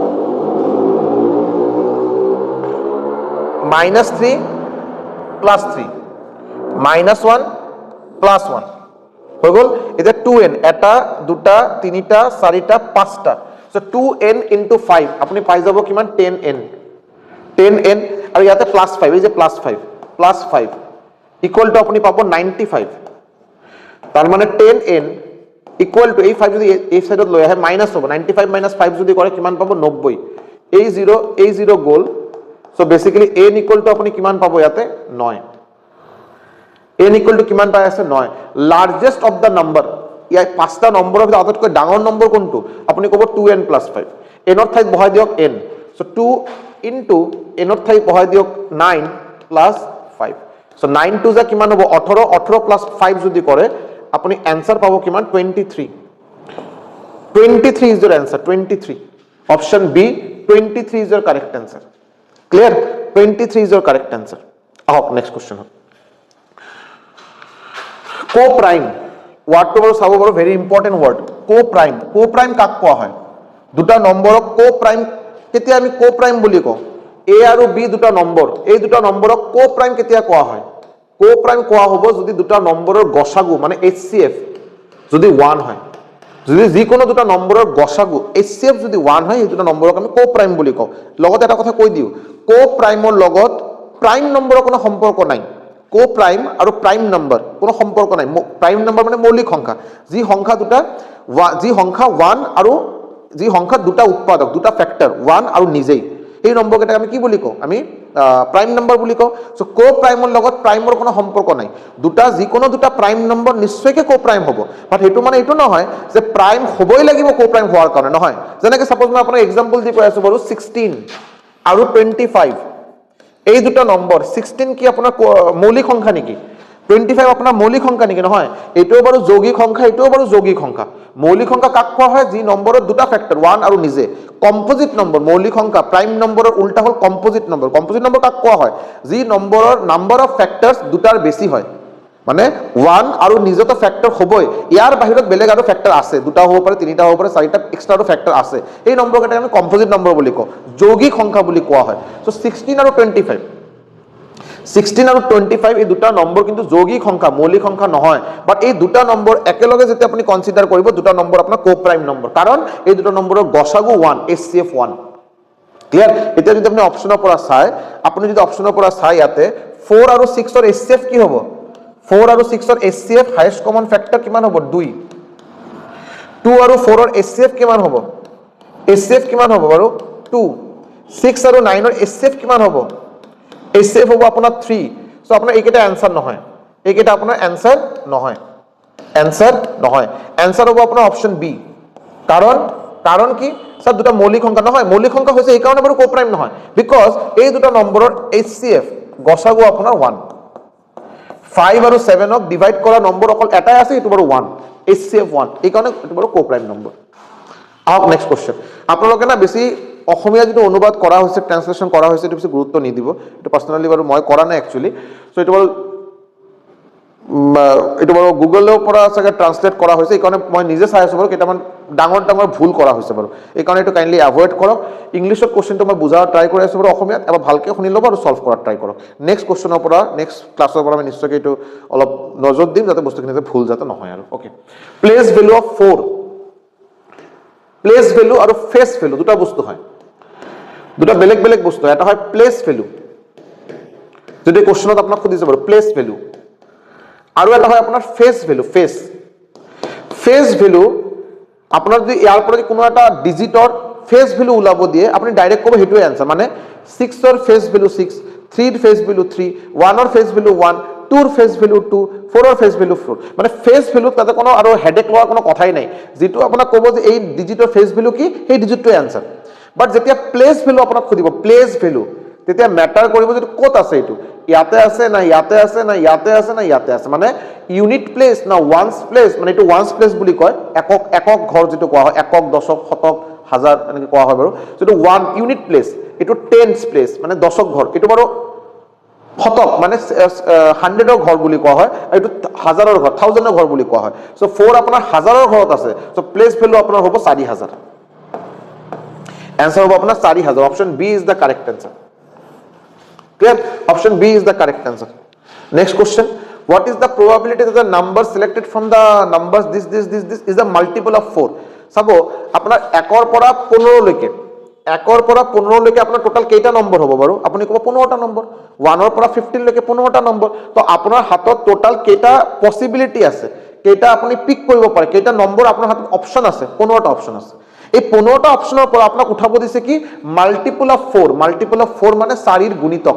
-3 + 3 -1 + 1 হৈ গল এটা 2n এটা দুটা তিনিটা চাৰিটা পাঁচটা সো 2n * 5 আপুনি পাই যাব কিমান 10n আৰু ইয়াতে +5 এই যে +5 ইকুৱেল টু আপুনি পাব 95 তাৰ মানে 10n ইকুৱেল টু এই 5 যদি এই সাইডত লৈ আহে মাইনাস হ'ব 95 - 5 যদি কৰে কিমান পাব 90 এই 0 গল so basically n equal to আপুনি কিমান পাব ইয়াতে 9 n ইকুৱেল টু কিমান পাই আছে 9 লাৰ্জেষ্ট অফ দা নাম্বাৰ ইয়াৰ পাঁচটা নম্বৰৰ ভিতৰত আটাইতকৈ ডাঙৰ নম্বৰ কোনটো আপুনি ক'ব 2n + 5 n ৰ ঠাইত বহাই দিয়ক n সো 2 ইনটু n ৰ ঠাইত বহাই দিয়ক 9 + 5 সো 9 টু যা কিমান হ'ব 18 + 5 যদি কৰে আপুনি आंसर পাবো কিমান 23 is your answer 23 option B 23 is your correct answer clear 23 is your correct answer আহক নেক্সট কোশ্চেন কোপ্রাইম ওয়ার্ডটো বাৰু চাব বাৰু ভেৰি ইম্পৰ্টেন্ট ওয়াৰ্ড কোপ্ৰাইম কাক কোৱা হয় দুটা নম্বৰক কোপ্ৰাইম কেতিয়া আমি কোপ্ৰাইম বুলি কওঁ এ আৰু বি দুটা নম্বৰ এই দুটা নম্বৰক কোপ্ৰাইম কেতিয়া কোৱা হয় কোপ্ৰাইম কোৱা হ'ব যদি দুটা নম্বৰৰ গসাগু মানে HCF যদি 1 হয় যদি যিকোনো দুটা নম্বৰৰ গসাগু HCF যদি 1 হয় এই দুটা নম্বৰক আমি কোপ্ৰাইম বুলি কওঁ লগত এটা কথা কৈ দিও কোপ্ৰাইমৰ লগত প্ৰাইম নম্বৰৰ কোনো সম্পৰ্ক নাই কোপ্ৰাইম আৰু প্ৰাইম নম্বৰ কোনো সম্পৰ্ক নাই প্ৰাইম নম্বৰ মানে মৌলিক সংখ্যা যি সংখ্যা 1 আৰু যি সংখ্যা দুটা উৎপাদক দুটা ফ্যাক্টৰ 1 আৰু নিজেই এই নম্বৰ কেটা আমি কি বুলি কওঁ আমি প্ৰাইম নম্বৰ বুলি কওঁ সো কোপ্ৰাইমৰ লগত প্ৰাইমৰ কোনো সম্পৰ্ক নাই যিকোনো দুটা প্ৰাইম নম্বৰ নিশ্চয়কৈ কোপ্ৰাইম হ'ব বাট হেতু মানে এটো নহয় যে প্ৰাইম হ'বই লাগিব কোপ্ৰাইম হোৱাৰ কাৰণে নহয় যেনেকৈ সাপোজ মই আপোনাক एग्जांपल দি কৈ আছো বাৰু 16 আৰু 25 এই দুটা নম্বৰ 16 কি আপোনাৰ মৌলিক সংখ্যা নেকি 25 আপোনাৰ মৌলিক সংখ্যা নেকি? নহয়, এইটোও বাৰু যৌগিক সংখ্যা, এইটোও বাৰু যৌগিক সংখ্যা। মৌলিক সংখ্যা কাক কোৱা হয়? যি নম্বৰৰ দুটা ফেক্টৰ 1 আৰু নিজে। কম্পোজিট নম্বৰ, মৌলিক সংখ্যা প্ৰাইম নম্বৰৰ উল্টা হ'ল কম্পোজিট নম্বৰ। কম্পোজিট নম্বৰ কাক কোৱা হয়? যি নম্বৰৰ নাম্বাৰ অফ ফেক্টৰছ দুটাৰ বেছি হয়, মানে 1 আৰু নিজেতো ফেক্টৰ হ'বই, ইয়াৰ বাহিৰত বেলেগ আৰু ফেক্টৰ আছে, দুটা হ'ব পাৰে, তিনিটা হ'ব পাৰে, চাৰিটা এক্সট্ৰা ফেক্টৰ আছে, এই নম্বৰকেইটাক আমি কম্পোজিট নম্বৰ বুলি কওঁ, যৌগিক সংখ্যা বুলি কোৱা হয়। চ' 16 আৰু 25, 16 আৰু 25 এই দুটা নম্বৰ কিন্তু যৌগিক সংখ্যা, মৌলিক সংখ্যা নহয়। বাট এই দুটা নম্বৰ একেলগে যেতিয়া আপুনি কনচিডাৰ কৰিব, দুটা নম্বৰ আপোনাৰ কো প্ৰাইম নম্বৰ, কাৰণ এই দুটা নম্বৰৰ গসাগু 1, HCF 1। ক্লিয়াৰ? এতিয়া যদি আপুনি অপশ্যনৰ পৰা চাই, ইয়াতে 4 আৰু 6ৰ HCF কি হ'ব? 4 আৰু 6ৰ HCF হাইয়েষ্ট কমন ফেক্টৰ কিমান হ'ব? 2। 2 আৰু 4ৰ HCF কিমান হ'ব? HCF কিমান হ'ব বাৰু? 2। 6 আৰু 9ৰ HCF কিমান হ'ব? HCF হ'ব আপোনাৰ 3। চ' আপোনাৰ এইকেইটা এনসাৰ নহয়, এইকেইটা আপোনাৰ এনসাৰ নহয়, এনসাৰ হ'ব আপোনাৰ অপশ্যন বি। কাৰণ কি? স্যাৰ দুটা মৌলিক সংখ্যা নহয়, মৌলিক সংখ্যা হৈছে এইকাৰণে বাৰু কো প্ৰাইম নহয়, বিকজ এই দুটা নম্বৰৰ HCF গসাগু আপোনাৰ 1। 5 আৰু 7ক ডিভাইড কৰা নম্বৰ অকল এটাই আছে, এইটো বাৰু 1, HCF 1, এইকাৰণে এইটো বাৰু কো প্ৰাইম নম্বৰ। আহক নেক্সট কোৱেশ্চন। আপোনালোকে না বেছি অসমীয়া যিটো অনুবাদ কৰা হৈছে, ট্ৰান্সলেশ্যন কৰা হৈছে, এইটো বেছি গুৰুত্ব নিদিব, এইটো পাৰ্চনেলি বাৰু মই কৰা নাই একচুৱেলি। চ' এইটো বাৰু গুগলৰ পৰা চাগে ট্ৰান্সলেট কৰা হৈছে, এইকাৰণে মই নিজে চাই আছোঁ বাৰু, কেইটামান ডাঙৰ ভুল কৰা হৈছে বাৰু, এইকাৰণে এইটো কাইণ্ডলি এভইড কৰক। ইংলিছত কোৱেশ্চনটো মই বুজাৰ ট্ৰাই কৰি আছোঁ বাৰু, অসমীয়াত এবাৰ ভালকৈ শুনি ল'ব আৰু সলভ কৰাৰ ট্ৰাই কৰক। নেক্সট কোৱেশ্চনৰ পৰা, নেক্সট ক্লাছৰ পৰা আমি নিশ্চয়কৈ এইটো অলপ নজৰ দিম, যাতে বস্তুখিনি ভুল যাতে নহয় আৰু। Okay, place value of 4, place value আৰু ফেচ ভেলু দুটা বস্তু হয়, দুটা বেলেগ বেলেগ বস্তু। এটা হয় প্লেচ ভেলু, যদি কোৱেশ্চনত আপোনাক সুধিছে বাৰু প্লেচ ভেলু, আৰু এটা হয় আপোনাৰ ফেচ ভেলু। ফেচ ভেলু আপোনাৰ যদি ইয়াৰ পৰা কোনো এটা ডিজিটৰ ফেচ ভেলু ওলাব দিয়ে, আপুনি ডাইৰেক্ট ক'ব সেইটোৱে এনসাৰ, মানে 6ৰ ফেচ ভেলু 6, 3ৰ ফেচ ভেলু 3, 1ৰ ফেচ ভেলু 1, 2ৰ ফেচ ভেলু 2, 4ৰ ফেচ ভেলু 4। মানে ফেচ ভেলু তাতে কোনো আৰু হেডেক লোৱাৰ কোনো কথাই নাই, যিটো আপোনাক ক'ব যে এই ডিজিটৰ ফেচ ভেলু কি, সেই ডিজিটটোৱে এনসাৰ। বাট যেতিয়া প্লেচ ভেলু আপোনাক সুধিব, প্লেচ ভেলু, তেতিয়া মেটাৰ কৰিব যে ক'ত আছে, এইটো ইয়াতে আছে না ইয়াতে আছে না ইয়াতে আছে না ইয়াতে আছে, মানে ইউনিট প্লেচ না ওৱান্স প্লেচ, মানে এইটো ওৱান্স প্লেচ বুলি কয়, একক ঘৰ যিটো কোৱা হয়, একক, দশক, শতক, হাজাৰ এনেকৈ কোৱা হয় বাৰু। যিটো 1 ইউনিট প্লেচ, এইটো টেন্স প্লেচ, মানে দশক ঘৰ, এইটো বাৰু শতক মানে 100ৰ ঘৰ বুলি কোৱা হয়, আৰু এইটো হাজাৰৰ ঘৰ, 1000ৰ ঘৰ বুলি কোৱা হয়। চ' 4 আপোনাৰ হাজাৰৰ ঘৰত আছে, চ' প্লেচ ভেলু আপোনাৰ হ'ব 4000। এনসাৰ হ'ব আপোনাৰ 4000। Option B is the correct answer. Clear? Option B is the correct answer. Next question. What is the probability that the number selected from the numbers this is the multiple of 4? Sabo, আপোনাৰ 1ৰ পৰা 15 লৈকে, 1ৰ পৰা 15 লৈকে আপোনাৰ total কেইটা number হ'ব বাৰু? আপুনি ক'ব 15টা নম্বৰ। 1ৰ পৰা 15 লৈকে 15টা নম্বৰ। তো আপোনাৰ হাতত টোটাল কেইটা পসিবিলিটি আছে, কেইটা আপুনি পিক কৰিব পাৰে, কেইটা নম্বৰ আপোনাৰ হাতত অপশ্যন আছে? 15টা অপশ্যন আছে। এই 15টা অপশ্যনৰ পৰা আপোনাক উঠাব দিছে কি? Multiple of 4। মাল্টিপল অফ 4 মানে 4ৰ গুণিতক।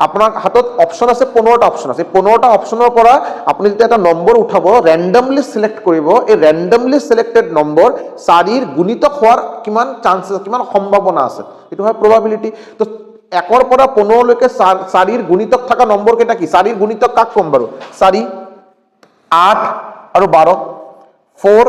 আপোনাৰ হাতত অপশ্যন আছে, 15টা অপশ্যন আছে। 15টা অপশ্যনৰ পৰা আপুনি যেতিয়া এটা নম্বৰ উঠাব, ৰেণ্ডমলি সিলেক্ট কৰিব, এই ৰেণ্ডমলি সিলেক্টেড নম্বৰ 4ৰ গুণিতক হোৱাৰ কিমান চান্সেছ, কিমান সম্ভাৱনা আছে, এইটো হয় প্ৰবাবিলিটি। তো 1ৰ পৰা 15 লৈকে 4ৰ গুণিতক থকা নম্বৰ কেইটা কি? 4ৰ গুণিতক কাক ক'ম বাৰু? 4, 8 আৰু 12, 4,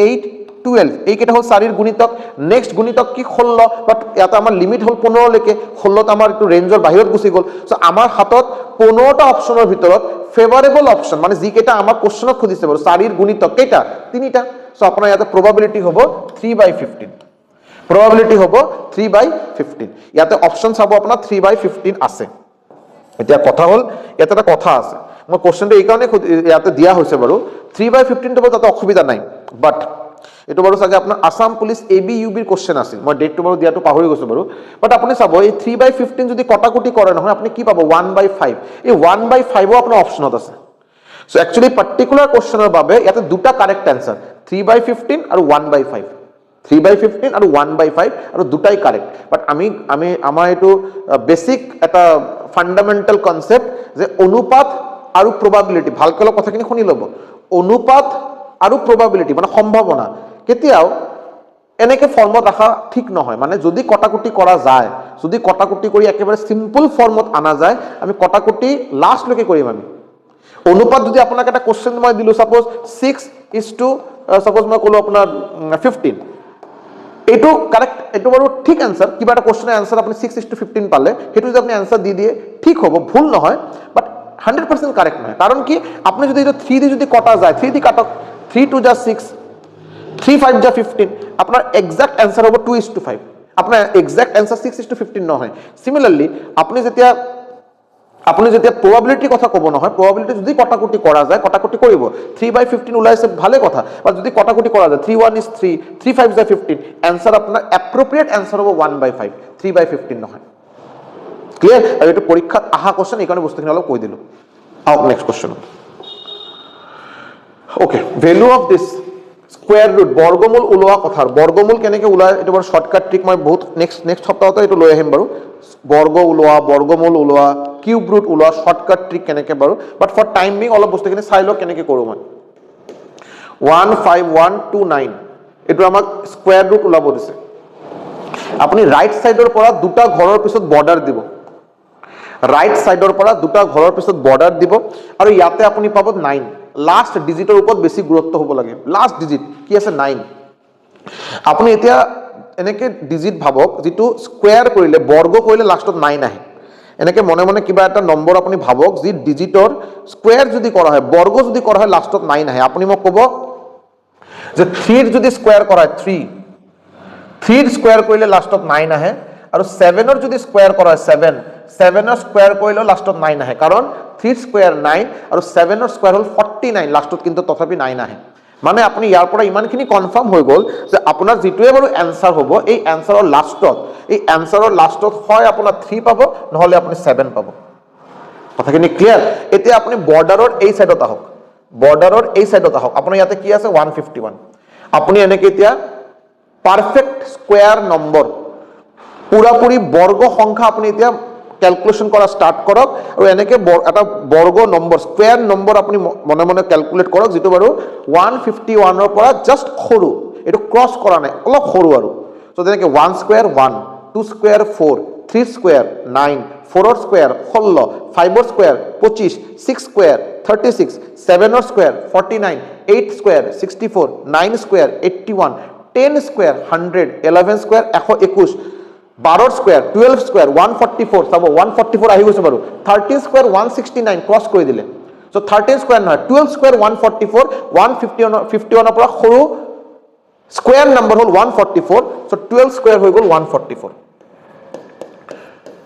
8, 12, এইকেইটা হ'ল 4ৰ গুণিতক। নেক্সট গুণিতক কি? 16, বাট ইয়াতে আমাৰ লিমিট হ'ল 15 লৈকে, 16ত আমাৰ এইটো ৰেঞ্জৰ বাহিৰত গুচি গ'ল। চ' আমাৰ হাতত 15টা অপশ্যনৰ ভিতৰত ফেভাৰেবল অপশ্যন, মানে যিকেইটা আমাৰ কোৱেশ্চনত সুধিছে বাৰু 4ৰ গুণিতক কেইটা? 3টা। চ' আপোনাৰ ইয়াতে প্ৰবাবিলিটি হ'ব 3/15। প্ৰবাবিলিটি হ'ব 3/15। ইয়াতে অপশ্যন চাব আপোনাৰ 3/15 আছে। এতিয়া কথা হ'ল, ইয়াতে এটা কথা আছে, মই কোৱেশ্চনটো এইকাৰণে ইয়াতে দিয়া হৈছে বাৰু, 3/15 টো তাতে অসুবিধা নাই, বাট এইটো বাৰু চাগে আপোনাৰ আসাম পুলিচ ABUBৰ কোৱেশ্চন আছিল, মই ডেটটো বাৰু দিয়াটো পাহৰি গৈছোঁ বাৰু। বাট আপুনি চাব, এই 3/15 যদি কটাকুটি কৰে নহয়, আপুনি কি পাব? 1/5। এই 1/5ও আপোনাৰ অপশ্যনত আছে। চ' একচুৱেলি পাৰ্টিকুলাৰ কোৱেশ্চনৰ বাবে ইয়াতে দুটা কাৰেক্ট এনসাৰ, 3/15 আৰু 1/5। 3/15 আৰু 1/5 আৰু দুটাই কাৰেক্ট। বাট আমাৰ এইটো বেছিক এটা ফাণ্ডামেণ্টেল কনচেপ্ট যে অনুপাত আৰু প্ৰবাবিলিটি, ভালকৈ অলপ কথাখিনি শুনি ল'ব। অনুপাত আৰু প্ৰবাবিলিটি মানে সম্ভাৱনা কেতিয়াও এনেকে ফৰ্মত ৰাখা ঠিক নহয়। মানে যদি কটাকুটি কৰা যায়, যদি কটাকুটি কৰি একেবাৰে সিম্পল ফৰ্মত আনা যায়, আমি কটাকুটি লাষ্টলৈকে কৰিম আমি। অনুপাত যদি আপোনাক এটা কোশ্চেন মই দিলো সাপোজ 6:, সাপোজ মই কলো আপোনাৰ 15, এইটো কাৰেক্ট, এইটো বাৰু ঠিক আনসার, কিবা এটা কোশ্চেনের আনসার আপনি 6:15 পালে, সেইটো যদি আপনি আনসার দি দিয়ে ঠিক হ'ব, ভুল নহয়, বাট 100% কারেক্ট নহয়। কারণ কি আপনি যদি এটা 3 দিয়ে যদি কটা যায়, 3 দিয়ে কাটক, 3 2 যা 6, 3 5 যা 15, আপনার এক্সাক্ট আনসার হ'ব 2:5, আপনার এক্সাক্ট আনসার 6:15 নহয়। সিমিলারলি আপনি যেতিয়া প্রবাবিলিটি কথা কব নহয়, প্রবাবিলিটি যদি কটাকটি করা যায়, কটাকটি কৰিব, 3/15 ওলাইছে ভালে কথা, বা যদি কটাকটি করা যায় 3 1 is 3, 3 5 is 15, আনসার আপনার অ্যাপ্রোপ্রিয়েট আনসার হ'ব 1/5, 3/15 নহয়। ক্লিয়ার? আর এটা পরীক্ষাত আহা কোশ্চেন, এই কারণে বস্তুখিনি অলপ কৈ দিলো। আহক next question. Okay, value of this square root, বর্গমূল ওলোৱা কথাৰ, বৰ্গমূল কেনেকে ওলায় এইটো বাৰু শৰ্টকাট ট্ৰিক মই বহুত নেক্সট সপ্তাহতে এইটো লৈ আহিম বাৰু। বৰ্গ ওলোৱা, বৰ্গমূল ওলোৱা, কিউব ৰুট ওলোৱা শৰ্টকাট ট্ৰিক কেনেকে বাৰু, বাট ফৰ টাইম বিং অলপ বস্তুখিনি চাই লওক কেনেকে কৰো মই। 15129 এইটো আমাক স্কোয়াৰ ৰুট ওলাব দিছে। আপুনি ৰাইট সাইডৰ পৰা দুটা ঘৰৰ পিছত বৰ্ডাৰ দিব, ৰাইট সাইডৰ পৰা দুটা ঘৰৰ পিছত বৰ্ডাৰ দিব, আৰু ইয়াতে আপুনি পাব 9, লাস্ট ডিজিটৰ ওপৰত বেছি গুৰুত্ব হ'ব লাগে। লাস্ট ডিজিট কি আছে 9। আপুনি এতিয়া এনেকে ডিজিট ভাবক, যেটো স্কোয়ার কৰিলে, বৰ্গ কৰিলে লাস্টত 9 আহে। এনেকে মনে মনে কিবা এটা নম্বৰ আপুনি ভাবক, যি ডিজিটৰ স্কোয়াৰ যদি কৰা হয়, বৰ্গ যদি কৰা হয় লাস্টত 9 আহে। আপুনি মোক ক'ব যে 3 যদি স্কোয়ার কৰা হয় 3 স্কোয়াৰ কৰিলে লাস্টত 9 আহে, আৰু 7 যদি স্কোয়াৰ কৰা হয় 7 স্কোয়াৰ কৰিলে লাস্টত 9 আহে, কাৰণ 3 স্কোয়াৰ 9 আৰু 7 স্কোয়াৰ হল 49, লাস্টত কিন্তু তথাপি 9 আহে। মানে আপনি ইয়াৰ পৰা ইমানখিনি কনফাৰ্ম হৈ গ'ল যে আপোনাৰ যেটোৱে বাৰু এনসাৰ হ'ব, এই এনসাৰৰ লাস্টত হয় আপোনাৰ 3 পাব, নহলে আপুনি 7 পাব। কথাখিনি ক্লিয়াৰ? এতিয়া আপুনি বৰ্ডাৰৰ এই সাইডত আহক, আপোনাৰ ইয়াতে কি আছে 151। আপুনি এনেকে এতিয়া পাৰফেক্ট স্কোয়াৰ নম্বৰ, পুৰাপুৰি বৰ্গ সংখ্যা আপনি এতিয়া ক্যালকুলেশন কৰা স্টাৰ্ট কৰক, আৰু এনেকে এটা বৰ্গ নম্বৰ, স্কোয়াৰ নম্বৰ আপনি মনে মনে ক্যালকুলেট কৰক, যেটো বাৰু 151 পৰা জাস্ট সৰু, এটো ক্ৰস কৰা নাই, অলপ সৰু আৰু। সো যেনেকে 1 square 1, 2 square 4, 3 square 9, 4 square 16, 5 square 25, 6 square 36, 7 square 49, 8 square 64, 9 square 81, 10 square 100, 11 square 121, 12 square 12 square 144, চাব 144 আহি গৈছে বাৰু। 13 স্কোয়াৰ 169 ক্ৰস কৰি দিলে, সো 13 স্কোয়াৰ নহয়, 12 স্কোয়াৰ 144, 151 পৰা সৰু স্কোয়াৰ নম্বৰ হল 144, সো 12 স্কোয়াৰ হৈ গ'ল 144।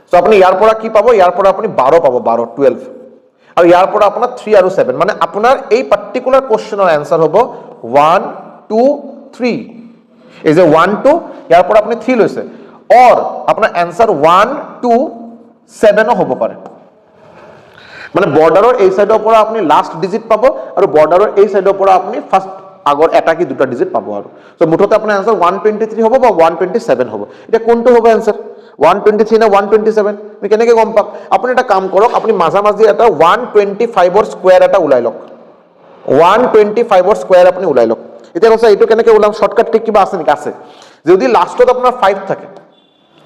সো আপুনি ইয়াৰ পৰা কি পাব, ইয়াৰ পৰা আপুনি 12 পাব, 12, আৰু ইয়াৰ পৰা আপোনাৰ 3 আৰু 7, মানে আপোনাৰ এই পাৰ্টিকুলাৰ কোশ্চেনৰ আনসাৰ হ'ব 1 2 3। এই যে 1 2, ইয়াৰ পৰা আপুনি 3 লৈছে, और अपना आंसर 1 2 7 হ'ব পাৰে। মানে বৰ্ডাৰৰ এই সাইডৰ পৰা আপুনি লাস্ট ডিজিট পাব, আৰু বৰ্ডাৰৰ এই সাইডৰ পৰা আপুনি ফাৰ্স্ট আগৰ এটা কি দুটা ডিজিট পাব। আৰু সো মুঠতে আপোনাৰ আনসার 123 হ'ব বা 127 হ'ব। এটা কোনটো হ'ব আনসার, 123 না 127? আমি কেনেকৈ গম পাম? আপুনি এটা কাম কৰক, আপুনি মাঝামাঝি এটা 125 ৰ স্কোয়াৰ এটা ওলাই লওক, 125 ৰ স্কোয়াৰ আপুনি ওলাই লওক। এতিয়া কৈছে এইটো কেনেকৈ ওলাম, শৰ্টকাট ট্ৰিক কিবা আছে নেকি? আছে। যদি লাস্টত আপোনাৰ 5 থাকে,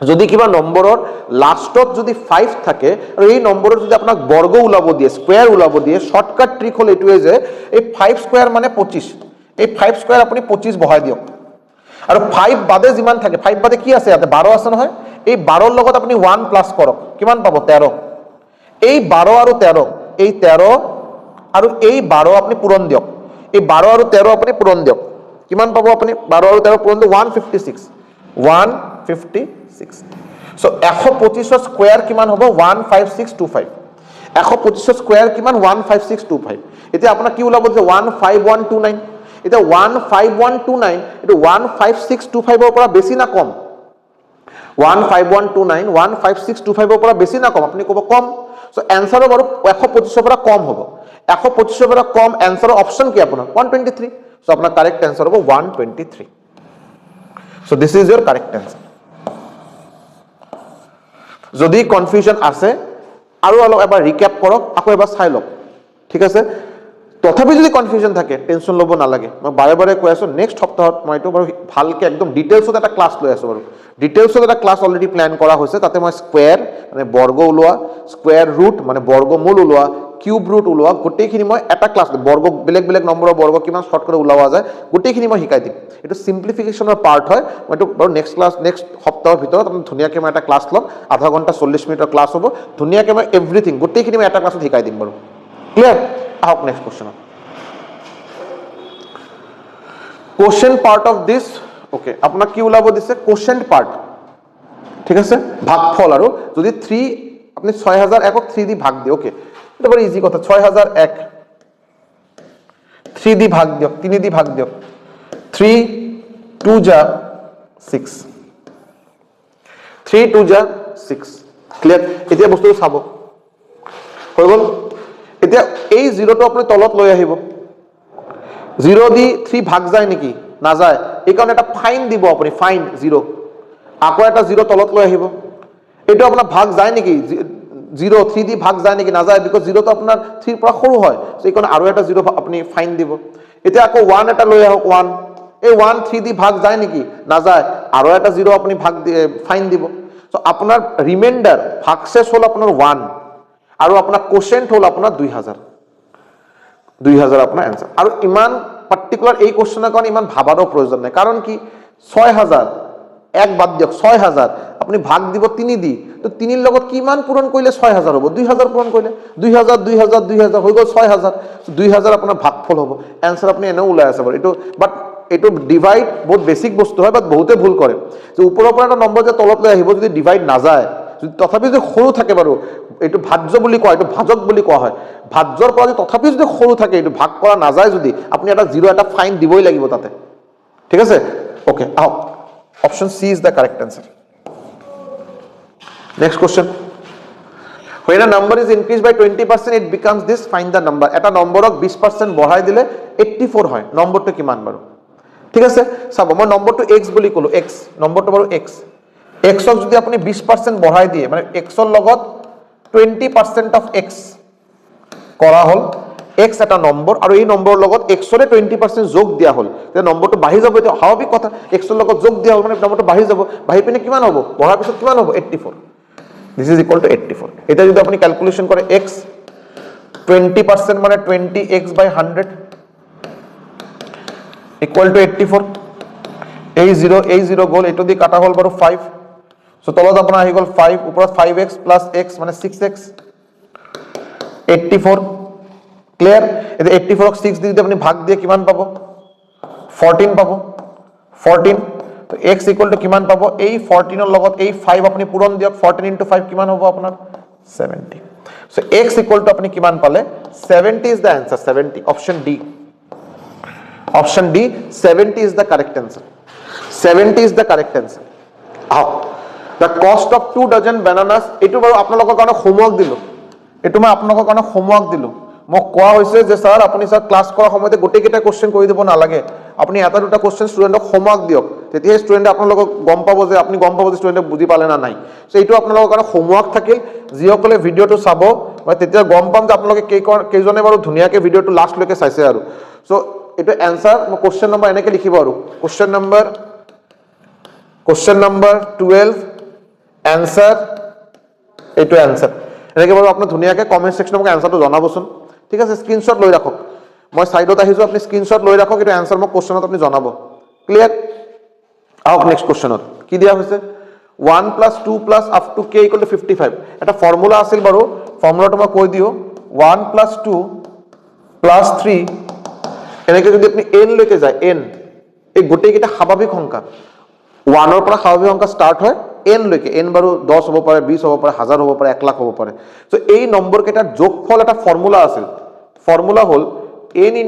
যদি কিবা নম্বৰৰ লাস্টত যদি 5 থাকে, আৰু এই নম্বৰৰ যদি আপোনাক বৰ্গ ওলাব দিয়ে, স্কোয়াৰ ওলাব দিয়ে, শৰ্টকাট ট্ৰিক হল এইটোৱে যে এই 5 স্কোয়াৰ মানে 25, এই 5 স্কোয়াৰ আপুনি 25 বহাই দিয়ক, আৰু 5 বাদে যিমান থাকে, 5 বাদে কি আছে, ইয়াতে 12 আছে নহয়, এই 12ৰ লগত আপুনি 1 প্লাস কৰক, কিমান পাব 13। এই 12 আৰু 13, এই 13 আৰু এই 12 আপুনি পূৰণ দিয়ক, এই 12 আৰু 13 আপুনি পূৰণ দিয়ক, কিমান পাব আপুনি, 12 আৰু 13 পূৰণ দিয়ক 156, 156। সো 125 স্কোয়াৰ কিমান হ'ব 15625, 125 স্কোয়াৰ কিমান 15625। এতিয়া আপোনাৰ কি ওলাব যে 15129, এতিয়া 15129 এটো 15625 ৰ পৰা বেছি না কম, 15129 15625 ৰ পৰা বেছি না কম, আপুনি ক'ব কম। সো আনসাৰ বাৰু 125 ৰ পৰা কম হ'ব, 125 ৰ পৰা কম, আনসাৰৰ অপশন কি আপোনাৰ 123। সো আপোনাৰ কাৰেক্ট আনসাৰ হ'ব 123। So this is your correct answer. যদি কনফিউজন আছে আৰু অলপ এবাৰ ৰিক্যাপ কৰক, আকৌ এবাৰ চাই লওক, ঠিক আছে? তথাপি যদি কনফিউজন থাকে টেনশন ল'ব নালাগে, মই বাৰে বাৰে কৈ আছো, নেক্সট সপ্তাহত মই এইটো বাৰু ভালকে একদম ডিটেইলছত এটা ক্লাছ লৈ আছো বাৰু। ডিটেইলছত এটা ক্লাছ অলৰেডি প্ল্যান কৰা হৈছে, তাতে মই স্কোয়াৰ মানে বৰ্গ ওলোৱা, স্কোয়াৰ ৰুট মানে বৰ্গমূল ওলোৱা, কিউব ৰুট ওলোৱা, গোটেইখিনি মই এটা ক্লাছ বৰ্গ বেলেগ বেলেগ নম্বৰৰ বৰ্গ কিমান শৰ্ট কৰি ওলোৱা যায় গোটেইখিনি মই শিকাই দিম। এইটো সিম্পলিফিকেশনৰ পাৰ্ট হয়। মই এইটো বাৰু নেক্সট সপ্তাহৰ ভিতৰত আমি ধুনীয়াকৈ মই এটা ক্লাছ ল'ম, আধা ঘণ্টা 40 মিনিটৰ ক্লাছ হ'ব, ধুনীয়াকৈ মই এভৰিথিং গোটেইখিনি মই এটা ক্লাছত শিকাই দিম বাৰু। ক্লিয়াৰ? আহক নেক্সট কুৱেশ্যনত। Question part of this, okay, আপোনাক কি ওলাব দিছে? কোশ্চেন পাৰ্ট, ঠিক আছে, ভাগফল। আৰু যদি 3 আপনি 6001ক 3 দি ভাগ দিয়ে, ওকে, এটা বড় ইজি কথা। 6001 3 দি ভাগ দিয়ক, 3 দি ভাগ দিয়ক, 3 2 যা 6, 3 2 যা 6। ক্লিয়ার? এতিয়া বস্তুটো চাব হৈ গ'ল। এতিয়া এই জিৰোটো আপুনি তলত লৈ আহিব। 0 দি 3 ভাগ যায় নেকি? নাযায়, এই কাৰণে এটা ফাইন দিব আপুনি, ফাইন 0। আকৌ এটা 0 তলত লৈ আহিব। এইটো আপোনাৰ ভাগ যায় নেকি? 0 3 দি ভাগ যায় নেকি? নাযায়, বিকজ 0 তো আপোনাৰ 3 পৰা সৰু হয়, সো এই কাৰণে আৰু এটা 0 আপুনি ফাইন দিব। এতিয়া আকৌ 1 এটা লৈ আহক, 1, এই 1 3 দি ভাগ যায় নেকি? নাযায়, আৰু এটা 0 আপুনি ভাগ ফাইন দিব। সো আপোনাৰ ৰিমাইন্ডাৰ ভাগশেষ হ'ল আপোনাৰ 1, আৰু আপোনাৰ কোশেন্ট হ'ল আপোনাৰ 2000। 2000 আপোনাৰ এনসাৰ। আৰু ইমান পার্টিকুলার এই কোশ্চেনের কারণে ইমান ভাবারও প্রয়োজন নাই, কারণ কি 6000 এক বাদ দিয়ক, 6000 আপনি ভাগ দিব 3 দি, তো 3 এর লগত কিমান পূরণ করলে 6000 হবো? 2000 পূরণ করলে 2000 2000 2000 হয়ে গেল 6000। 2000 আপনার ভাগফল হবো। অ্যান্সার আপনি এনেও ওলাই আছে বাৰু এইটো, বাট এইটো ডিভাইড বহুত বেসিক বস্তু হয়, বাট বহুতে ভুল কৰে যে ওপৰৰ পৰা এটা নম্বৰ যে তলত লৈ আহিব, যদি ডিভাইড নাযায়, তথাপি যদি সৰু থাকে বাৰু, এইটো ভাজ্য বুলি কোৱা, এইটো ভাজক বুলি কোৱা হয়। ভাজ্যৰ পৰা যদি তথাপি যদি সৰু থাকে, এইটো ভাগ কৰা নাযায় যদি, আপুনি এটা 0 এটা ফাইন দিবই লাগিব তাতে, ঠিক আছে? ওকে, আহক, option C is the correct answer. Next question. When a number is increased by 20%, it becomes this, find the number. এটা নম্বৰক 20% বঢ়াই দিলে 84 হয়। নম্বৰটো কিমান বাৰু? ঠিক আছে, চাব, মই নম্বৰটো x বুলি ক'লো, x নম্বৰটো বাৰু x, xক যদি আপুনি 20% বঢ়াই দিয়ে, মানে xৰ লগত 20% অফ x কৰা হ'ল, x এটা নম্বৰ, আৰু এই নম্বৰৰ লগত xৰে 20% যোগ দিয়া হ'ল, তেতিয়া নম্বৰটো বাঢ়ি যাব। এতিয়া স্বাভাৱিক কথা, xৰ লগত যোগ দিয়া হ'ল মানে নম্বৰটো বাঢ়ি যাব, বাঢ়ি পিনে কিমান হ'ব? বঢ়াৰ পিছত কিমান হ'ব? 84। This is equal to 84। এটা যদি আপনি ক্যালকুলেশন করে, x 20% মানে 20x বাই 100 ইকুয়াল টু 84। এই 0 গ'ল, এইটো দি কাটা হ'ল বাৰু 5, সো তলত আপোনাৰ আহি গ'ল 5, ওপৰত 5x প্লাস x মানে 6x, 84। ক্লিয়ার? এটা 84ক 6 দি যদি আপনি ভাগ দিয়ে কিমান পাব? 14 পাব, 14। তো x ইকুয়াল টু কিমান পাব? এই 14 এর লগত এই 5 আপনি পূরণ দিয়ক, 14 ইনটু 5 কিমান হ'ব আপোনাৰ? 70। সো x ইকুয়াল টু আপনি কিমান পালে? 70 is the answer, 70, option D. Option D, 70 is the correct answer. 70 is the correct answer. আও দ্য কস্ট অফ 2 ডজন বানানাস, এটো বাৰু আপোনালোকৰ কাৰণে হোমৱৰ্ক দিলো, এটো মই আপোনালোকৰ কাৰণে হোমৱৰ্ক দিলো। মোক কোৱা হৈছে যে স্যাৰ আপুনি স্যাৰ ক্লাস কৰাৰ সময়তে গোটেইকেইটা কোশ্চেন কৰি দিব নালাগে, আপুনি এটা দুটা কোশ্চেন ষ্টুডেণ্টক হোমৱৰ্ক দিয়ক, তেতিয়া ষ্টুডেণ্টে আপোনালোকক গম পাব যে আপুনি গম পাব যে ষ্টুডেণ্টে বুজি পালে না নাই। সো এইটো আপোনালোকৰ কাৰণে হোমৱৰ্ক থাকিল। যিসকলে ভিডিঅ'টো চাব, মই তেতিয়া গম পাম যে আপোনালোকে কেইজনে বাৰু ধুনীয়াকৈ ভিডিঅ'টো লাষ্টলৈকে চাইছে আৰু। সো এইটো এনসাৰ, মই কোশ্চেন নম্বৰ এনেকৈ লিখিব আৰু, কোশ্চেন নম্বৰ 12 এনসাৰ, এইটো এনসাৰ এনেকৈ বাৰু আপুনি ধুনীয়াকৈ কমেণ্ট সেকশ্যনত মোক এনসাৰটো জনাবচোন, ঠিক আছে? স্ক্ৰীনশ্বট লৈ ৰাখক, মই সাইডত আহিছো, আপুনি স্ক্ৰীনশ্বট লৈ ৰাখক, এইটো এনসাৰ মোক কোশ্চেনত আপুনি জনাব। ক্লিয়াৰ? আহক নেক্সট কোশ্চেনত কি দিয়া হৈছে? 1 + 2 + up to k = 55। এটা ফৰ্মুলা আছিল বাৰু, ফৰ্মুলাটো মই কৈ দিও, 1 + 2 + 3 এনেকৈ যদি আপুনি n লৈকে যায়, n এই গোটেইকেইটা স্বাভাৱিক সংখ্যা, 1 ৰ পৰা স্বাভাৱিক সংখ্যা ষ্টাৰ্ট হয় n লৈকে, n বাৰু 10 হ'ব পাৰে, 20 হ'ব পাৰে, 1000 হ'ব পাৰে, 1 লাখ হ'ব পাৰে। সো এই নম্বৰ কেইটাৰ যোগফল এটা ফৰ্মুলা আছিল, ফৰ্মুলা হ'ল n *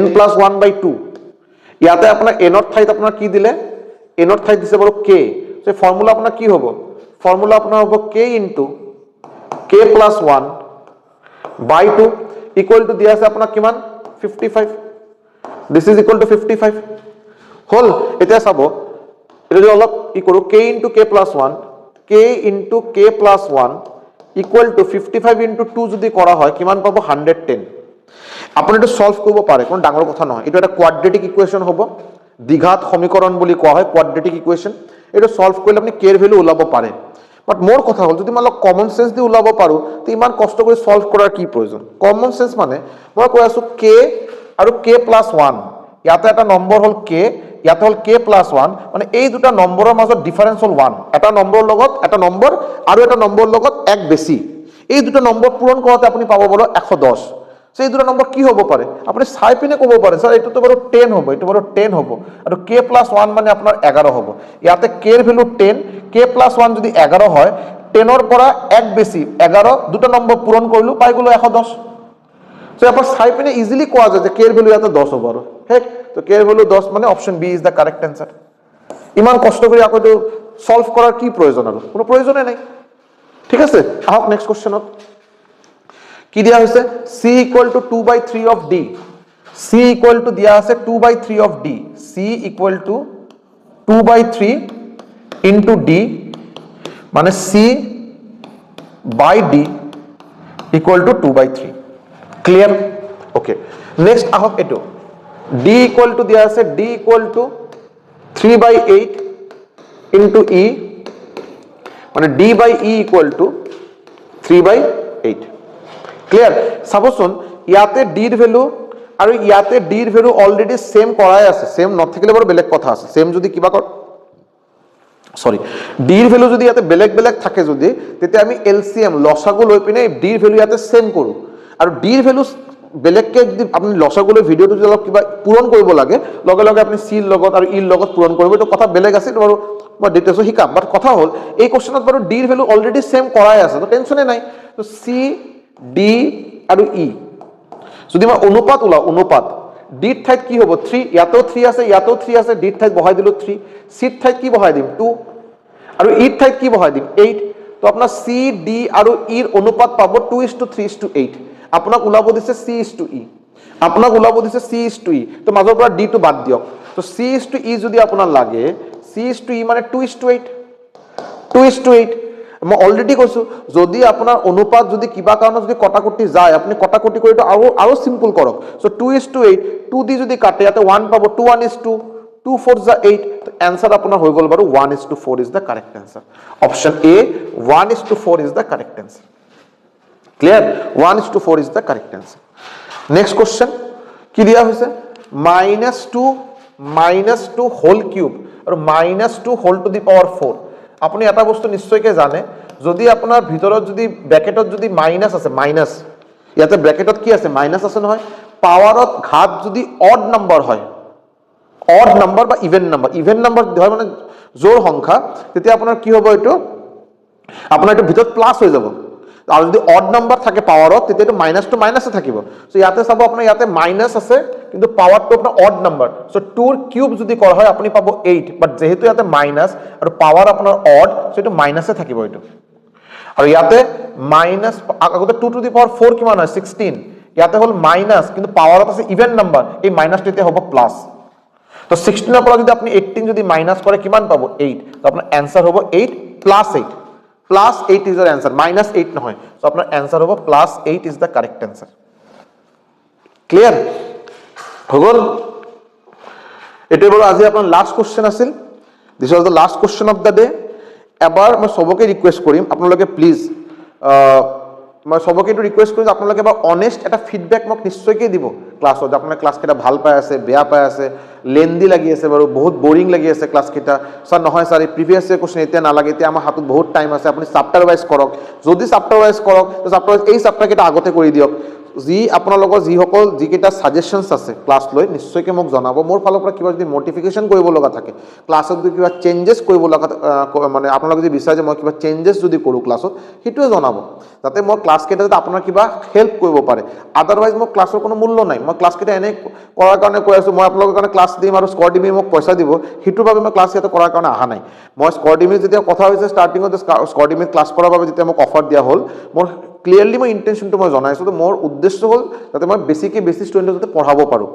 n + 1/2। ইয়াতে আপোনাৰ n ৰ ঠাইত আপোনাৰ কি দিলে? n ৰ ঠাইত দিছে বাৰু k। সো ফৰ্মুলা আপোনাৰ কি হ'ব? ফৰ্মুলা আপোনাৰ হ'ব k * k + 1/2 ইকুয়াল টু দিয়া আছে আপোনাৰ কিমান? 55। দিস ইজ ইকুয়াল টু 55 হল। এতিয়া চাব, এটা যদি অলপ ই কৰো, k * k + 1, k * k + 1 equal to 55 * 2 যদি কৰা হয় কিমান পাব? 110। আপুনি এটা সলভ কৰিব পাৰে, কোনো ডাঙৰ কথা নহয়, এটা এটা কোয়াড্ৰেটিক ইকুয়েশন হ'ব, দ্বিঘাত সমীকৰণ বুলি কোৱা হয় কোয়াড্ৰেটিক ইকুয়েশন। এটা সলভ কৰিলে আপুনি k এৰ ভ্যালু ওলাব পাৰে, বাট মোৰ কথা হ'ল যদি মই অলপ কমন সেন্স দি ওলাব পাৰো তো ইমান কষ্ট কৰি সলভ কৰাৰ কি প্ৰয়োজন কমন সেন্স মানে মই কৈ আছো k আৰু k + 1 ইয়াতে এটা নম্বৰ হ'ল k ইয়াতে হ'ল k + 1 মানে এই দুটা নম্বৰৰ মাজত ডিফাৰেন্স হ'ল 1 এটা নম্বৰৰ লগত এটা নম্বৰ আৰু এটা নম্বৰৰ লগত এক বেছি এই দুটা নম্বৰ পূৰণ কৰোঁতে আপুনি পাব বলো 110 সেই দুটা নম্বৰ কি হ'ব পাৰে আপুনি চাই পিনে ক'ব পাৰে স্যাৰ এটো তো বাৰু 10 হ'ব এটো বাৰু 10 হ'ব আৰু k + 1 মানে আপোনাৰ 11 হ'ব ইয়াতে k এর ভ্যালু 10 k + 1 যদি 11 হয় 10 এর পৰা এক বেছি 11 দুটা নম্বৰ পূৰণ কৰিলো পাই গলো 110 সো আপনি চাই পিনে ইজিলি কোয়া যায় যে k এর ভ্যালু ইয়াতে 10 হ'ব আৰু ঠিক তো k এর ভ্যালু 10 মানে option B is the correct answer ইমান কষ্ট কৰি আকৌ তো সলভ কৰাৰ কি প্ৰয়োজন আৰু কোনো প্ৰয়োজনে নাই ঠিক আছে আহক নেক্সট কোশ্চেনত কি দিয়া হৈছে c = 2/3 of d c = দিয়া আছে 2/3 of d c = 2/3 into d মানে c by d equal to 2/3 clear okay next ahok eto d equal to dia ase d equal to 3/8 into e মানে d by e equal to 3/8 clear suppose ইয়াতে d এর value আৰু ইয়াতে d এৰ value already same কৰাই আছে same নথিকলে বৰ বেলেগ কথা আছে সেম যদি কিবা সরি d এর ভ্যালু যদি ইয়াতে বেলেগ বেলেগ থাকে যদি তেতে আমি এলসিএম লসাগু লৈ পিনে d এর ভ্যালু ইয়াতে সেম কৰো আৰু d এর ভ্যালু বেলেগকে যদি আপনি লসাগু লৈ ভিডিওটো যদি অলপ কিবা পূৰণ কৰিব লাগে লগে লগে আপনি c এৰ লগত আৰু e এৰ লগত পূৰণ কৰিব তো কথা বেলেগ আছে বাৰু মই ডিটেইলস শিকাম বাট কথা হল এই কোশ্চেনত বাৰু d এৰ ভ্যালু অলৰেডি সেম কৰাই আছে তো টেনশনে নাই তো c d আৰু e যদি মই অনুপাত ওলা অনুপাত d ৰ ঠাইত কি হ'ব 3 ইয়াতেও 3 আছে ইয়াতেও 3 আছে d ৰ ঠাইত বহাই দিলো 3 c ৰ ঠাইত কি বহাই দিম 2 আৰু e ৰ ঠাইত কি বহাই দিম 8 তো আপোনাৰ c d আৰু e ৰ অনুপাত পাব 2:3:8 আপোনাক ওলাব দিছে c:e আপোনাক ওলাব দিছে c:e তো মাজৰ পৰা d টো বাদ দিয়ক তো c:e যদি আপোনাৰ লাগে c:e মানে 2:8 2:8 মই অলৰেডি কৈছো যদি আপোনাৰ অনুপাত যদি কিবা কাৰণ যদি কটাকটি যায় আপুনি কটাকটি কৰি তো আৰু সিম্পল কৰক সো 2:8 2 দি যদি কাটে ইয়াতে 1 পাব 2 1 is 2 2 4 is 8 তো आंसर আপোনাৰ হৈ গল বাৰু 1:4 is the correct answer option a 1:4 is the correct answer clear 1:4 is the correct answer next question কি দিয়া হৈছে -2 whole cube আৰু -2 whole to the power 4 আপনি এটা বস্তু নিশ্চয়কৈ জানে যদি আপোনাৰ ভিতৰত যদি ব্ৰ্যাকেটত যদি মাইনাস আছে মাইনাস ইয়াতে ব্ৰ্যাকেটত কি আছে মাইনাস আছে নহয় পাৱাৰত ঘাত যদি অড নাম্বাৰ হয় অড নাম্বাৰ বা ইভেন নাম্বাৰ হয় মানে জোড় সংখ্যা তেতিয়া আপোনাৰ কি হ'ব এটো আপোনাৰ এটো ভিতৰত প্লাস হৈ যাব আৰু যদি অড নাম্বাৰ থাকে পাৱাৰত তেতিয়া এটো মাইনাস টু মাইনাসে থাকিব সো ইয়াতে চাব আপোনাৰ ইয়াতে মাইনাস আছে কিন্তু পাৱাৰটো আপোনাৰ অড নাম্বাৰ সো 2 ৰ কিউব যদি কৰা হয় আপুনি পাব 8 বাট যেহেতু ইয়াতে মাইনাস আৰু পাৱাৰ আপোনাৰ অড সো এটো মাইনাসে থাকিব এটো আৰু ইয়াতে মাইনাস আগতে 2 টু দি পাৱাৰ 4 কিমান হয় 16 ইয়াতে হল মাইনাস কিন্তু পাৱাৰত আছে ইভেন নাম্বাৰ এই মাইনাসটো এতিয়া হ'ব প্লাস তো 16 এৰ পৰা যদি আপনি 18 যদি মাইনাস করে কিমান পাবো 8 তো আপনার आंसर হবে 8 প্লাস 8 is your answer -8 নহয় সো আপনার आंसर হবে +8 is the correct answer clear হগল এটাই বড় আজি আপনার লাস্ট কোশ্চেন আছিল this was the last question of the day এবাৰ মই সবকে ৰিকোয়েস্ট কৰিম আপোনালোকে প্লিজ মই সবকে এটো ৰিকোয়েস্ট কৰিম আপোনালোকে এবাৰ অনেস্ট এটা ফিডব্যাক মোক নিশ্চয়কৈ দিব ক্লাছত আপোনাৰ ক্লাছ কেটা ভাল পাই আছে বেয়া পাই আছে লেন্দি লাগি আছে বাৰু বহুত বোৰিং লাগি আছে ক্লাছ কেটা স্যাৰ নহয় স্যাৰ এই প্ৰিভিয়াস ইয়াৰ কোশ্চেন এতিয়া নালাগে এতিয়া আমাৰ হাতত বহুত টাইম আছে আপুনি চ্যাপ্টাৰ ওয়াইজ কৰক যদি চ্যাপ্টাৰ ওয়াইজ কৰক তো চ্যাপ্টাৰ ওয়াইজ এই চ্যাপ্টাৰ কেটা আগতে কৰি দিয়ক যি আপোনালোকৰ যিসকল যিকেইটা সাজেশনস আছে ক্লাছ লৈ নিশ্চয়কৈ মোক জনাব মোৰ ফালৰ পৰা কিবা যদি মডিফিকেশন কৰিব লগা থাকে ক্লাছত যদি কিবা চেঞ্জেস কৰিব লগা মানে আপোনালোকে যদি বিচাৰে যে মই কিবা চেঞ্জেস যদি কৰো ক্লাছত হিটোৱে জনাব যাতে মই ক্লাছ কেটা যাতে আপোনাৰ কিবা হেল্প কৰিব পাৰে আদাৰওয়াইজ মই ক্লাছৰ কোনো মূল্য নাই মই ক্লাছ কেটা এনে কৰাৰ কাৰণে কৈ আছো মই আপোনালোকৰ কাৰণে ক্লাছ দিম আৰু স্কোৰ দিম মোক পইচা দিব হিটোৰ বাবে মই ক্লাছ ইয়াতে কৰাৰ কাৰণে আহা নাই মই স্কোৰ দিম যেতিয়া কথা হৈছে ষ্টাৰ্টিংত স্কোৰ দিম ক্লাছ কৰাৰ বাবে যেতিয়া মোক অফাৰ দিয়া হ'ল মোৰ ক্লিয়াৰলি মই ইন্টেনশনটো মই জনাইছো তো মোৰ উদ্দেশ্য হ'ল যাতে মই বেছি ষ্টুডেন্টক যাতে পঢ়াব পাৰো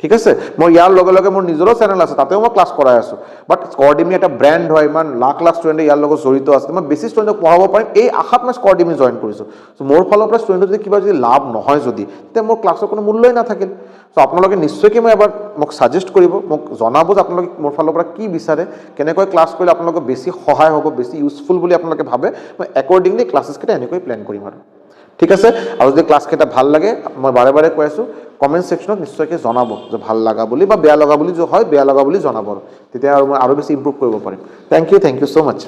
ঠিক আছে মই ইয়াৰ লগে লগে মোৰ নিজৰো চেনেল আছে তাতেও মই ক্লাছ কৰাই আছোঁ বাট স্কৰ্ডিমি এটা ব্ৰেণ্ড হয় ইমান লাখ লাখ ষ্টুডেণ্টে ইয়াৰ লগত জড়িত আছে মই বেছি ষ্টুডেণ্টক পঢ়াব পাৰিম এই আশাত মই স্কৰ্ডিমি জইন কৰিছোঁ চ' মোৰ ফালৰ পৰা ষ্টুডেণ্টৰ যদি কিবা যদি লাভ নহয় যদি তেতিয়া মোৰ ক্লাছৰ কোনো মূল্যই নাথাকিল চ' আপোনালোকে নিশ্চয়কৈ মই এবাৰ মোক ছাজেষ্ট কৰিব মোক জনাব যে আপোনালোকে মোৰ ফালৰ পৰা কি বিচাৰে কেনেকৈ ক্লাছ কৰিলে আপোনালোকৰ বেছি সহায় হ'ব বেছি ইউজফুল বুলি আপোনালোকে ভাবে মই একৰ্ডিংলি ক্লাছেছকেইটা এনেকৈ প্লেন কৰিম আৰু ঠিক আছে আৰু যদি ক্লাছকেইটা ভাল লাগে মই বাৰে বাৰে কৈ আছোঁ কমেণ্ট ছেকশ্যনত নিশ্চয়কৈ জনাব যে ভাল লগা বুলি বা বেয়া লগা বুলি যে হয় বেয়া লগা বুলি জনাব তেতিয়া আৰু মই আৰু বেছি ইম্প্ৰুভ কৰিব পাৰিম থেংক ইউ ছ' মাছ